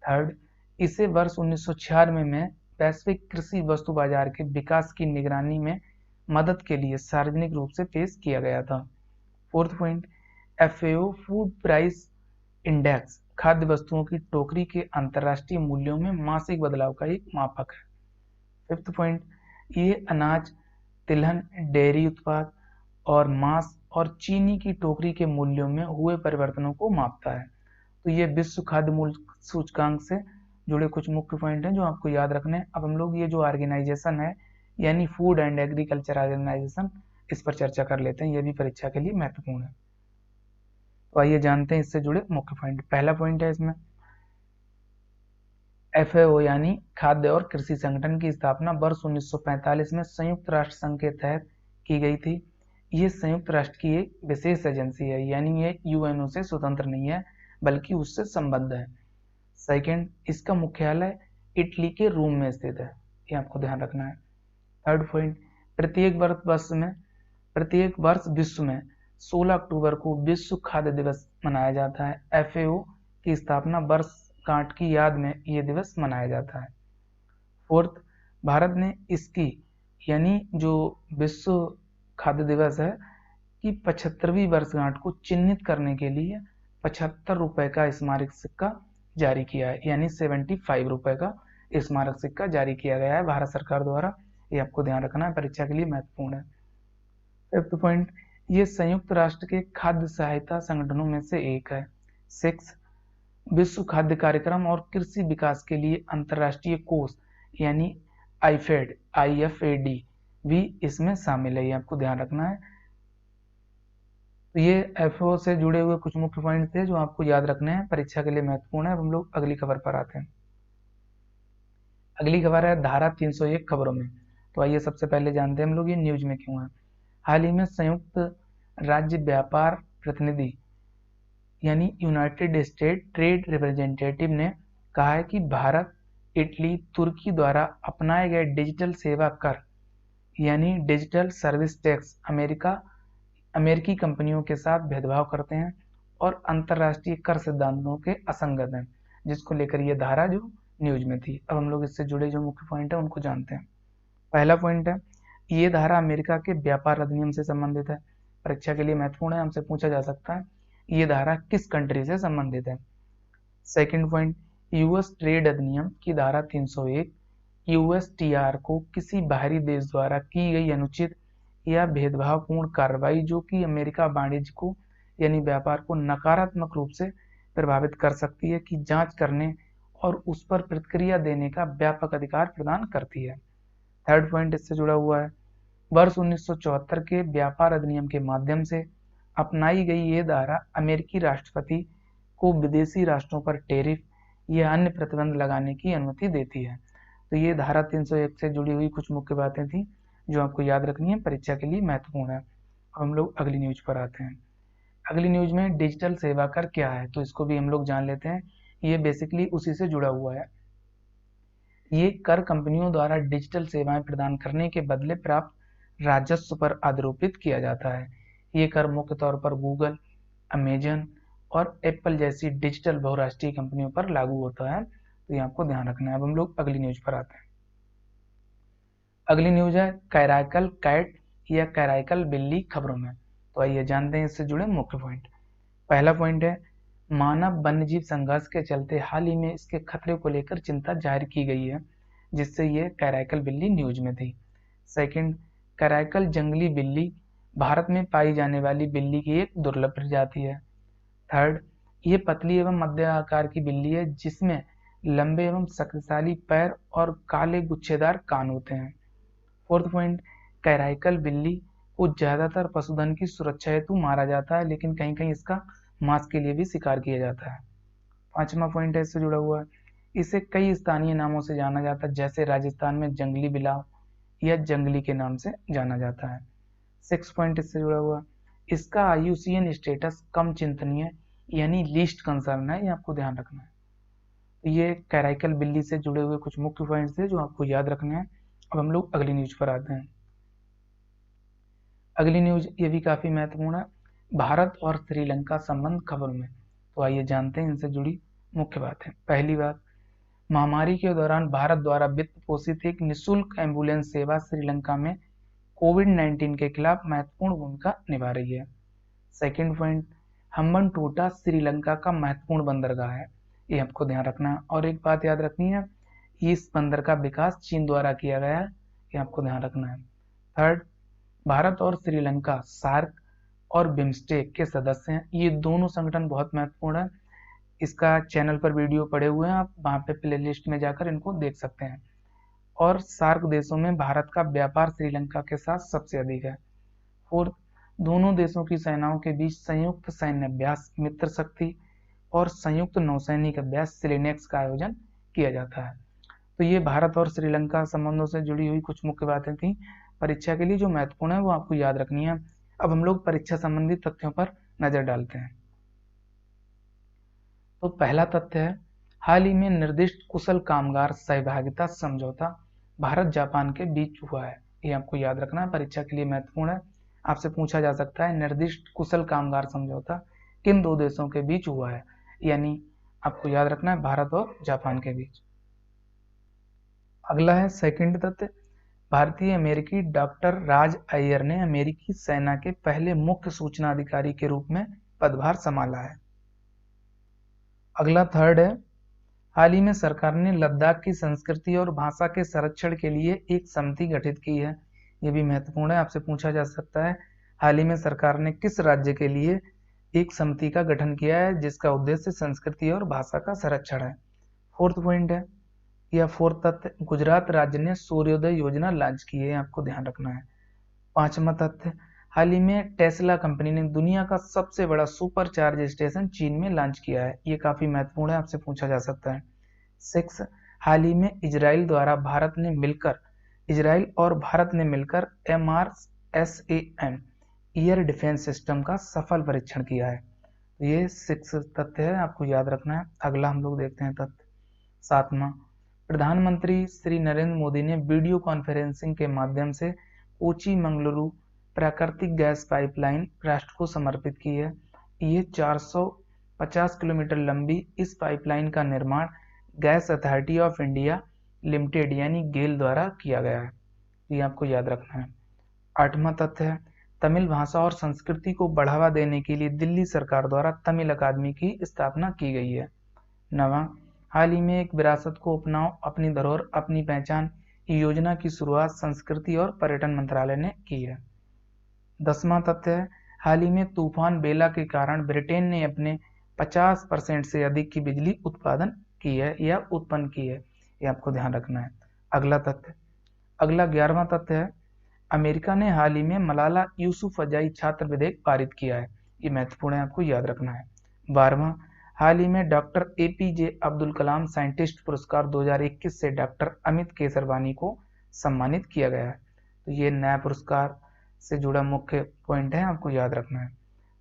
थर्ड, इसे वर्ष 1996 में वैश्विक कृषि वस्तु बाजार के विकास की निगरानी में मदद के लिए सार्वजनिक रूप से पेश किया गया था। Fourth point, FAO food price index खाद्य वस्तुओं की टोकरी के अंतर्राष्ट्रीय मूल्यों में मासिक बदलाव का एक मापक है। फिफ्थ पॉइंट, ये अनाज, तिलहन, डेयरी उत्पाद और मांस और चीनी की टोकरी के मूल्यों में हुए परिवर्तनों को मापता है। तो ये विश्व खाद्य मूल्य सूचकांक से जुड़े कुछ मुख्य पॉइंट हैं जो आपको याद रखने हैं। अब हम लोग ये जो ऑर्गेनाइजेशन है यानी फूड एंड एग्रीकल्चर ऑर्गेनाइजेशन, इस पर चर्चा कर लेते हैं। ये भी परीक्षा के लिए महत्वपूर्ण है। तो आइए जानते हैं इससे जुड़े मुख्य पॉइंट। पहला पॉइंट है इसमें एफएओ यानी खाद्य और कृषि संगठन की स्थापना वर्ष 1945 में संयुक्त राष्ट्र संघ के तहत की गई थी। ये संयुक्त राष्ट्र की एक विशेष एजेंसी है, यानी ये यूएनओ से स्वतंत्र नहीं है बल्कि उससे संबद्ध है। सेकंड, इसका मुख्यालय इटली के रोम में स्थित है, ये आपको ध्यान रखना है। थर्ड पॉइंट, प्रत्येक वर्ष विश्व में 16 अक्टूबर को विश्व खाद्य दिवस मनाया जाता है। एफएओ की स्थापना वर्षगांठ की याद में ये दिवस मनाया जाता है। फोर्थ, भारत ने इसकी यानी जो विश्व खाद्य दिवस है कि 75वीं वर्षगांठ को चिन्हित करने के लिए 75 रुपए का स्मारक सिक्का जारी किया है, यानी 75 रुपए का स्मारक सिक्का जारी किया गया है भारत सरकार द्वारा। ये आपको ध्यान रखना है, परीक्षा के लिए महत्वपूर्ण है। फिफ्थ पॉइंट, ये संयुक्त राष्ट्र के खाद्य सहायता संगठनों में से एक है। 6, विश्व खाद्य कार्यक्रम और कृषि विकास के लिए अंतर्राष्ट्रीय कोष यानी आईएफएडी भी इसमें शामिल है, ये आपको ध्यान रखना है। तो ये एफओ से जुड़े हुए कुछ मुख्य पॉइंट थे जो आपको याद रखने हैं, परीक्षा के लिए महत्वपूर्ण है। अब हम लोग अगली खबर पर आते हैं। अगली खबर है धारा 301 खबरों में। तो आइए सबसे पहले जानते हैं हम लोग ये न्यूज में क्यों है। हाल ही में संयुक्त राज्य व्यापार प्रतिनिधि यानी यूनाइटेड स्टेट ट्रेड रिप्रेजेंटेटिव ने कहा है कि भारत, इटली, तुर्की द्वारा अपनाए गए डिजिटल सेवा कर यानी डिजिटल सर्विस टैक्स अमेरिकी कंपनियों के साथ भेदभाव करते हैं और अंतर्राष्ट्रीय कर सिद्धांतों के असंगत हैं, जिसको लेकर ये धारा जो न्यूज में थी। अब हम लोग इससे जुड़े जो मुख्य पॉइंट है उनको जानते हैं। पहला पॉइंट है, ये धारा अमेरिका के व्यापार अधिनियम से संबंधित है। परीक्षा के लिए महत्वपूर्ण है, हमसे पूछा जा सकता है ये धारा किस कंट्री से संबंधित है। सेकंड पॉइंट, यूएस ट्रेड अधिनियम की धारा 301 यूएसटीआर को किसी बाहरी देश द्वारा की गई अनुचित या भेदभावपूर्ण कार्रवाई जो कि अमेरिका वाणिज्य को यानी व्यापार को नकारात्मक रूप से प्रभावित कर सकती है की जांच करने और उस पर प्रतिक्रिया देने का व्यापक अधिकार प्रदान करती है। थर्ड पॉइंट इससे जुड़ा हुआ है, वर्ष 1974 के व्यापार अधिनियम के माध्यम से अपनाई गई ये धारा अमेरिकी राष्ट्रपति को विदेशी राष्ट्रों पर टैरिफ या अन्य प्रतिबंध लगाने की अनुमति देती है। तो ये धारा 301 से जुड़ी हुई कुछ मुख्य बातें थी जो आपको याद रखनी है, परीक्षा के लिए महत्वपूर्ण है। अब हम लोग अगली न्यूज पर आते हैं। अगली न्यूज में डिजिटल सेवा कर क्या है, तो इसको भी हम लोग जान लेते हैं। ये बेसिकली उसी से जुड़ा हुआ है। ये कर कंपनियों द्वारा डिजिटल सेवाएं प्रदान करने के बदले प्राप्त राजस्व पर आरोपित किया जाता है। ये कर मुख्य तौर पर गूगल, अमेजन और एप्पल जैसी डिजिटल बहुराष्ट्रीय कंपनियों पर लागू होता है, तो ये आपको ध्यान रखना है। अब हम लोग अगली न्यूज पर आते हैं। अगली न्यूज है कैराकल कैट या कैराकल बिल्ली खबरों में। तो आइए जानते हैं इससे जुड़े मुख्य पॉइंट। पहला पॉइंट है, मानव वन्यजीव संघर्ष के चलते हाल ही में इसके खतरे को लेकर चिंता जाहिर की गई है, जिससे ये कैराकल बिल्ली न्यूज में थी। सेकंड, कैराकल जंगली बिल्ली भारत में पाई जाने वाली बिल्ली की एक दुर्लभ प्रजाति है। थर्ड, ये पतली एवं मध्य आकार की बिल्ली है जिसमें लंबे एवं शक्तिशाली पैर और काले गुच्छेदार कान होते हैं। फोर्थ पॉइंट, कैराकल बिल्ली को ज्यादातर पशुधन की सुरक्षा हेतु मारा जाता है, लेकिन कहीं कहीं इसका मांस के लिए भी शिकार किया जाता है। पांचवा पॉइंट है इससे जुड़ा हुआ है, इसे कई स्थानीय नामों से जाना जाता है, जैसे राजस्थान में जंगली बिलाव या जंगली के नाम से जाना जाता है। सिक्स पॉइंट इससे जुड़ा हुआ, इसका आईयूसीएन स्टेटस कम चिंतनीय यानी लीस्ट कंसर्न है, ये आपको ध्यान रखना है। तो ये कैराकल बिल्ली से जुड़े हुए कुछ मुख्य पॉइंट्स थे जो आपको याद रखने हैं। अब हम लोग अगली न्यूज पर आते हैं। अगली न्यूज ये भी काफी महत्वपूर्ण है, भारत और श्रीलंका संबंध खबर में। तो आइए जानते हैं इनसे जुड़ी मुख्य बातें। पहली बात, महामारी के दौरान भारत द्वारा वित्त पोषित एक निःशुल्क एम्बुलेंस सेवा श्रीलंका में कोविड-19 के खिलाफ महत्वपूर्ण भूमिका निभा रही है। सेकंड पॉइंट, हम्बनटोटा श्रीलंका का महत्वपूर्ण बंदरगाह है, ये आपको ध्यान रखना है। और एक बात याद रखनी है, इस बंदर का विकास चीन द्वारा किया गया है, ये आपको ध्यान रखना है। थर्ड, भारत और श्रीलंका सार्क और बिम्स्टेक के सदस्य हैं। ये दोनों संगठन बहुत महत्वपूर्ण है, इसका चैनल पर वीडियो पड़े हुए हैं, आप वहां पे प्लेलिस्ट में जाकर इनको देख सकते हैं। और सार्क देशों में भारत का व्यापार श्रीलंका के साथ सबसे अधिक है। फोर्थ, दोनों देशों की सेनाओं के बीच संयुक्त सैन्य अभ्यास मित्र शक्ति और संयुक्त नौसैनिक अभ्यास सिलेनेक्स का आयोजन किया जाता है। तो ये भारत और श्रीलंका संबंधों से जुड़ी हुई कुछ मुख्य बातें थी, परीक्षा के लिए जो महत्वपूर्ण है वो आपको याद रखनी है। अब हम लोग परीक्षा संबंधी तथ्यों पर नजर डालते हैं। तो पहला तथ्य है, हाल ही में निर्दिष्ट कुशल कामगार सहभागिता समझौता भारत जापान के बीच हुआ है, ये आपको याद रखना है, परीक्षा के लिए महत्वपूर्ण है। आपसे पूछा जा सकता है निर्दिष्ट कुशल कामगार समझौता किन दो देशों के बीच हुआ है, यानी आपको याद रखना है भारत और जापान के बीच। अगला है सेकंड तथ्य, भारतीय अमेरिकी डॉक्टर राज अय्यर ने अमेरिकी सेना के पहले मुख्य सूचना अधिकारी के रूप में पदभार संभाला है। अगला थर्ड है, हाल ही में सरकार ने लद्दाख की संस्कृति और भाषा के संरक्षण के लिए एक समिति गठित की है, ये भी महत्वपूर्ण है, आपसे पूछा जा सकता है हाल ही में सरकार ने किस राज्य के लिए एक समिति का गठन किया है जिसका उद्देश्य संस्कृति और भाषा का संरक्षण है। फोर्थ पॉइंट है या फोर्थ तथ्य, गुजरात राज्य ने सूर्योदय योजना लॉन्च की है, आपको ध्यान रखना है। पांचवा तथ्य, हाल ही में टेस्ला कंपनी ने दुनिया का सबसे बड़ा सुपर चार्ज स्टेशन चीन में लॉन्च किया है, ये काफी महत्वपूर्ण है, आपसे पूछा जा सकता है। 6, हाल ही में इजराइल और भारत ने मिलकर MRSAM एयर डिफेंस सिस्टम का सफल परीक्षण किया है। ये 6 तथ्य है, आपको याद रखना है। अगला हम लोग देखते हैं तथ्य 7वां। प्रधानमंत्री श्री नरेंद्र मोदी ने वीडियो कॉन्फ्रेंसिंग के माध्यम से कोची मंगलुरु प्राकृतिक गैस पाइपलाइन राष्ट्र को समर्पित की है। ये 450 किलोमीटर लंबी इस पाइपलाइन का निर्माण gas authority of India limited यानी गेल द्वारा किया गया है। ये आपको याद रखना है। 8वां तथ्य है, तमिल भाषा और संस्कृति को बढ़ावा देने के लिए दिल्ली सरकार द्वारा तमिल अकादमी की स्थापना की गई है। 9वां, हाल ही में एक विरासत को अपनाओ अपनी धरोहर अपनी पहचान योजना की शुरुआत संस्कृति और पर्यटन मंत्रालय ने की है। 10वां तथ्य है, हाल ही में तूफान बेला के कारण ब्रिटेन ने अपने 50% से अधिक की बिजली उत्पादन की है या उत्पन्न की है। ये आपको ध्यान रखना है। अगला 11वां तथ्य है, अमेरिका ने हाल ही में मलाला यूसुफजई छात्र विधेयक पारित किया है। ये महत्वपूर्ण है, आपको याद रखना है। 12वां, हाल ही में doctor APJ Abdul Kalam scientist पुरस्कार 2021 से डॉक्टर अमित केसरवानी को सम्मानित किया गया है। तो ये नया पुरस्कार से जुड़ा मुख्य पॉइंट है, आपको याद रखना है।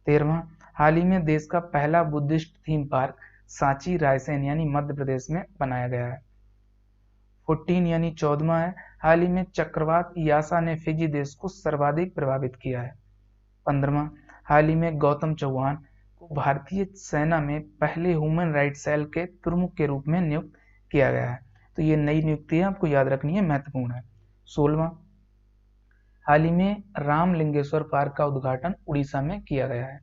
13वां, हाल ही में देश का पहला Buddhist theme park Sanchi Raisen यानी मध्य प्रदेश में बनाया गया है। 14 यानी 14वां है, हाल ही में चक्रवात यासा ने फिजी देश को सर्वाधिक प्रभावित किया है। 15वां, हाल ही में गौतम चौहान को भारतीय सेना में पहले ह्यूमन राइट सेल के प्रमुख के रूप में नियुक्त किया गया है। तो ये नई नियुक्ति है, आपको याद रखनी है, महत्वपूर्ण है। 16वां, हाल ही में रामलिंगेश्वर पार्क का उद्घाटन उड़ीसा में किया गया है।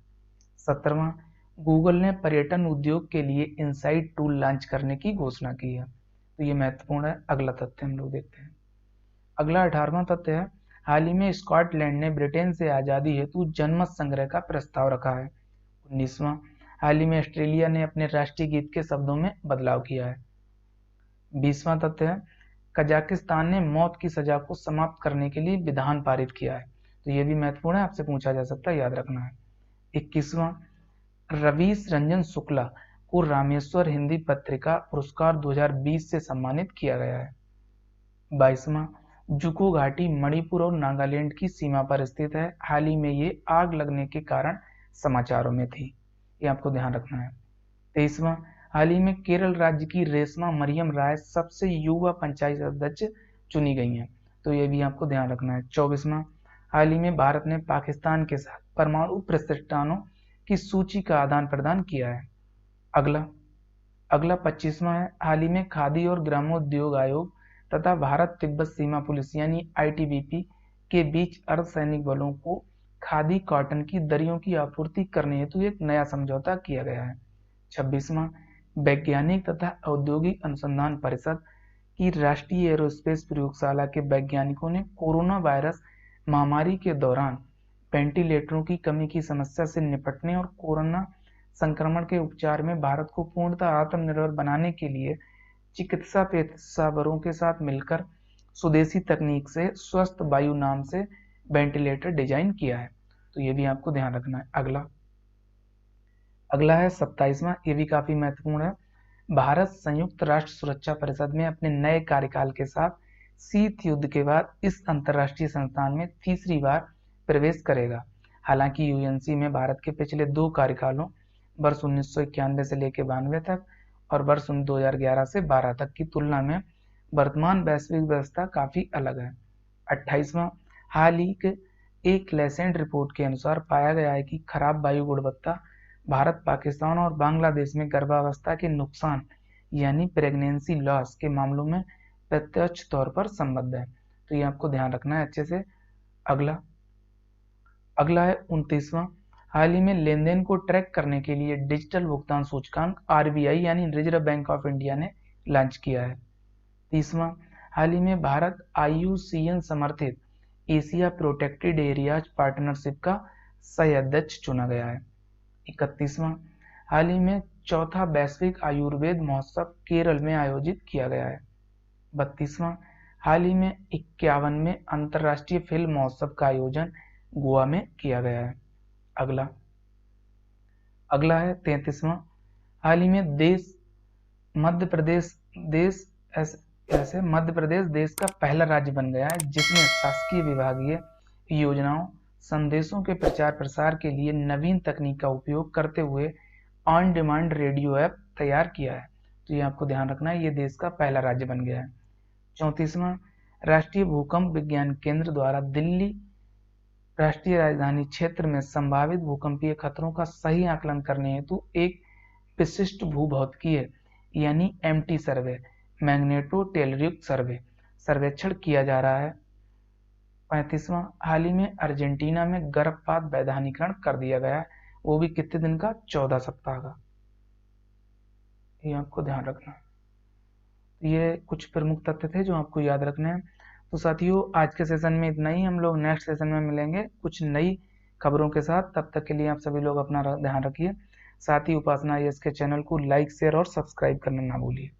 17वां, गूगल ने पर्यटन उद्योग के लिए इनसाइट टूल लॉन्च करने की घोषणा की है। तो ये महत्वपूर्ण है। अगला तथ्य हम लोग देखते हैं। अगला 18वां तथ्य है, हाल ही में स्कॉटलैंड ने ब्रिटेन से आजादी हेतु जनमत संग्रह का प्रस्ताव रखा है। 19वां, हाल ही में ऑस्ट्रेलिया ने अपने राष्ट्रीय गीत के शब्दों में बदलाव किया है। 20वां तथ्य है, कजाकिस्तान ने मौत की सजा को समाप्त करने के लिए विधान पारित किया है। तो ये भी महत्वपूर्ण है, आपसे पूछा जा सकता है, याद रखना है। 21वां, रवीश रंजन शुक्ला को रामेश्वर हिंदी पत्रिका पुरस्कार 2020 से सम्मानित किया गया है। 22वां, जुको घाटी मणिपुर और नागालैंड की सीमा पर स्थित है। हाल ही में ये आग लगने के कारण समाचारों में थी। ये आपको ध्यान रखना है। 23वां, हाल ही में केरल राज्य की रेशमा मरियम राय सबसे युवा पंचायत अध्यक्ष चुनी गई हैं। तो ये भी आपको ध्यान रखना है। 24वां, हाल ही में भारत ने पाकिस्तान के साथ परमाणु प्रतिष्ठानों की सूची का आदान प्रदान किया है। अगला 25वां है, हाल ही में खादी और ग्रामोद्योग आयोग तथा भारत तिब्बत सीमा पुलिस यानी आईटीबीपी के बीच अर्धसैनिक बलों को खादी कॉटन की दरियों की आपूर्ति करने हेतु एक नया समझौता किया गया है। 26वां, वैज्ञानिक तथा औद्योगिक अनुसंधान परिषद की राष्ट्रीय एरोस्पेस प्रयोगशाला के वैज्ञानिकों ने कोरोना वायरस महामारी के दौरान वेंटिलेटरों की कमी की समस्या से निपटने और कोरोना संक्रमण के उपचार में भारत को पूर्णतः आत्मनिर्भर बनाने के लिए चिकित्सा पेशेवरों के साथ मिलकर स्वदेशी तकनीक से स्वस्थ वायु नाम से वेंटिलेटर डिजाइन किया है। तो ये भी आपको ध्यान रखना है। अगला है 27वां, ये भी काफी महत्वपूर्ण है। भारत संयुक्त राष्ट्र सुरक्षा परिषद में अपने नए कार्यकाल के साथ शीत युद्ध के बाद इस अंतर्राष्ट्रीय संस्थान में तीसरी बार प्रवेश करेगा। हालांकि यूएनसी में भारत के पिछले 2 कार्यकालों वर्ष 1991 से लेकर 92 तक और वर्ष 2011 से 12 तक की तुलना में वर्तमान वैश्विक व्यवस्था काफी अलग है। 28वां, हाल ही के एक लेसेंट रिपोर्ट के अनुसार पाया गया है कि खराब वायु गुणवत्ता भारत, पाकिस्तान और बांग्लादेश में गर्भावस्था के नुकसान यानी प्रेगनेंसी लॉस के मामलों में प्रत्यक्ष तौर पर संबद्ध है। तो ये आपको ध्यान रखना है अच्छे से। अगला है 29वां, हाल ही में लेन देन को ट्रैक करने के लिए डिजिटल भुगतान सूचकांक आरबीआई यानी रिजर्व बैंक ऑफ इंडिया ने लॉन्च किया है। 30वां, हाल ही में भारत IUCN समर्थित एशिया प्रोटेक्टेड एरियाज पार्टनरशिप का सह अध्यक्ष चुना गया है। 31वां, हाल ही में चौथा वैश्विक आयुर्वेद महोत्सव केरल में आयोजित किया गया है। 32वां, हाल ही में 51वें अंतर्राष्ट्रीय फिल्म महोत्सव का आयोजन गोवा में किया गया है। अगला है 33वां, हाल ही में मध्य प्रदेश देश का पहला राज्य बन गया है जिसमें शासकीय विभागीय योजनाओं संदेशों के प्रचार प्रसार के लिए नवीन तकनीक का उपयोग करते हुए ऑन डिमांड रेडियो ऐप तैयार किया है। तो ये आपको ध्यान रखना है, ये देश का पहला राज्य बन गया है। 34वां, राष्ट्रीय भूकंप विज्ञान केंद्र द्वारा दिल्ली राष्ट्रीय राजधानी क्षेत्र में संभावित भूकंपीय खतरों का सही आकलन करने हेतु एक विशिष्ट भूभौतिकीय यानी एमटी सर्वे, मैग्नेटो टेलरयुक्त सर्वे सर्वेक्षण किया जा रहा है। 35वां, हाल ही में अर्जेंटीना में गर्भपात वैधानिकरण कर दिया गया है, वो भी कितने दिन का, 14 सप्ताह का। ये आपको ध्यान रखना है। ये कुछ प्रमुख तथ्य थे जो आपको याद रखने हैं। तो साथियों, आज के सेशन में इतना ही। हम लोग नेक्स्ट सेशन में मिलेंगे कुछ नई खबरों के साथ। तब तक के लिए आप सभी लोग अपना ध्यान रखिए। साथ ही उपासना यस के चैनल को लाइक, शेयर और सब्सक्राइब करना ना भूलिए।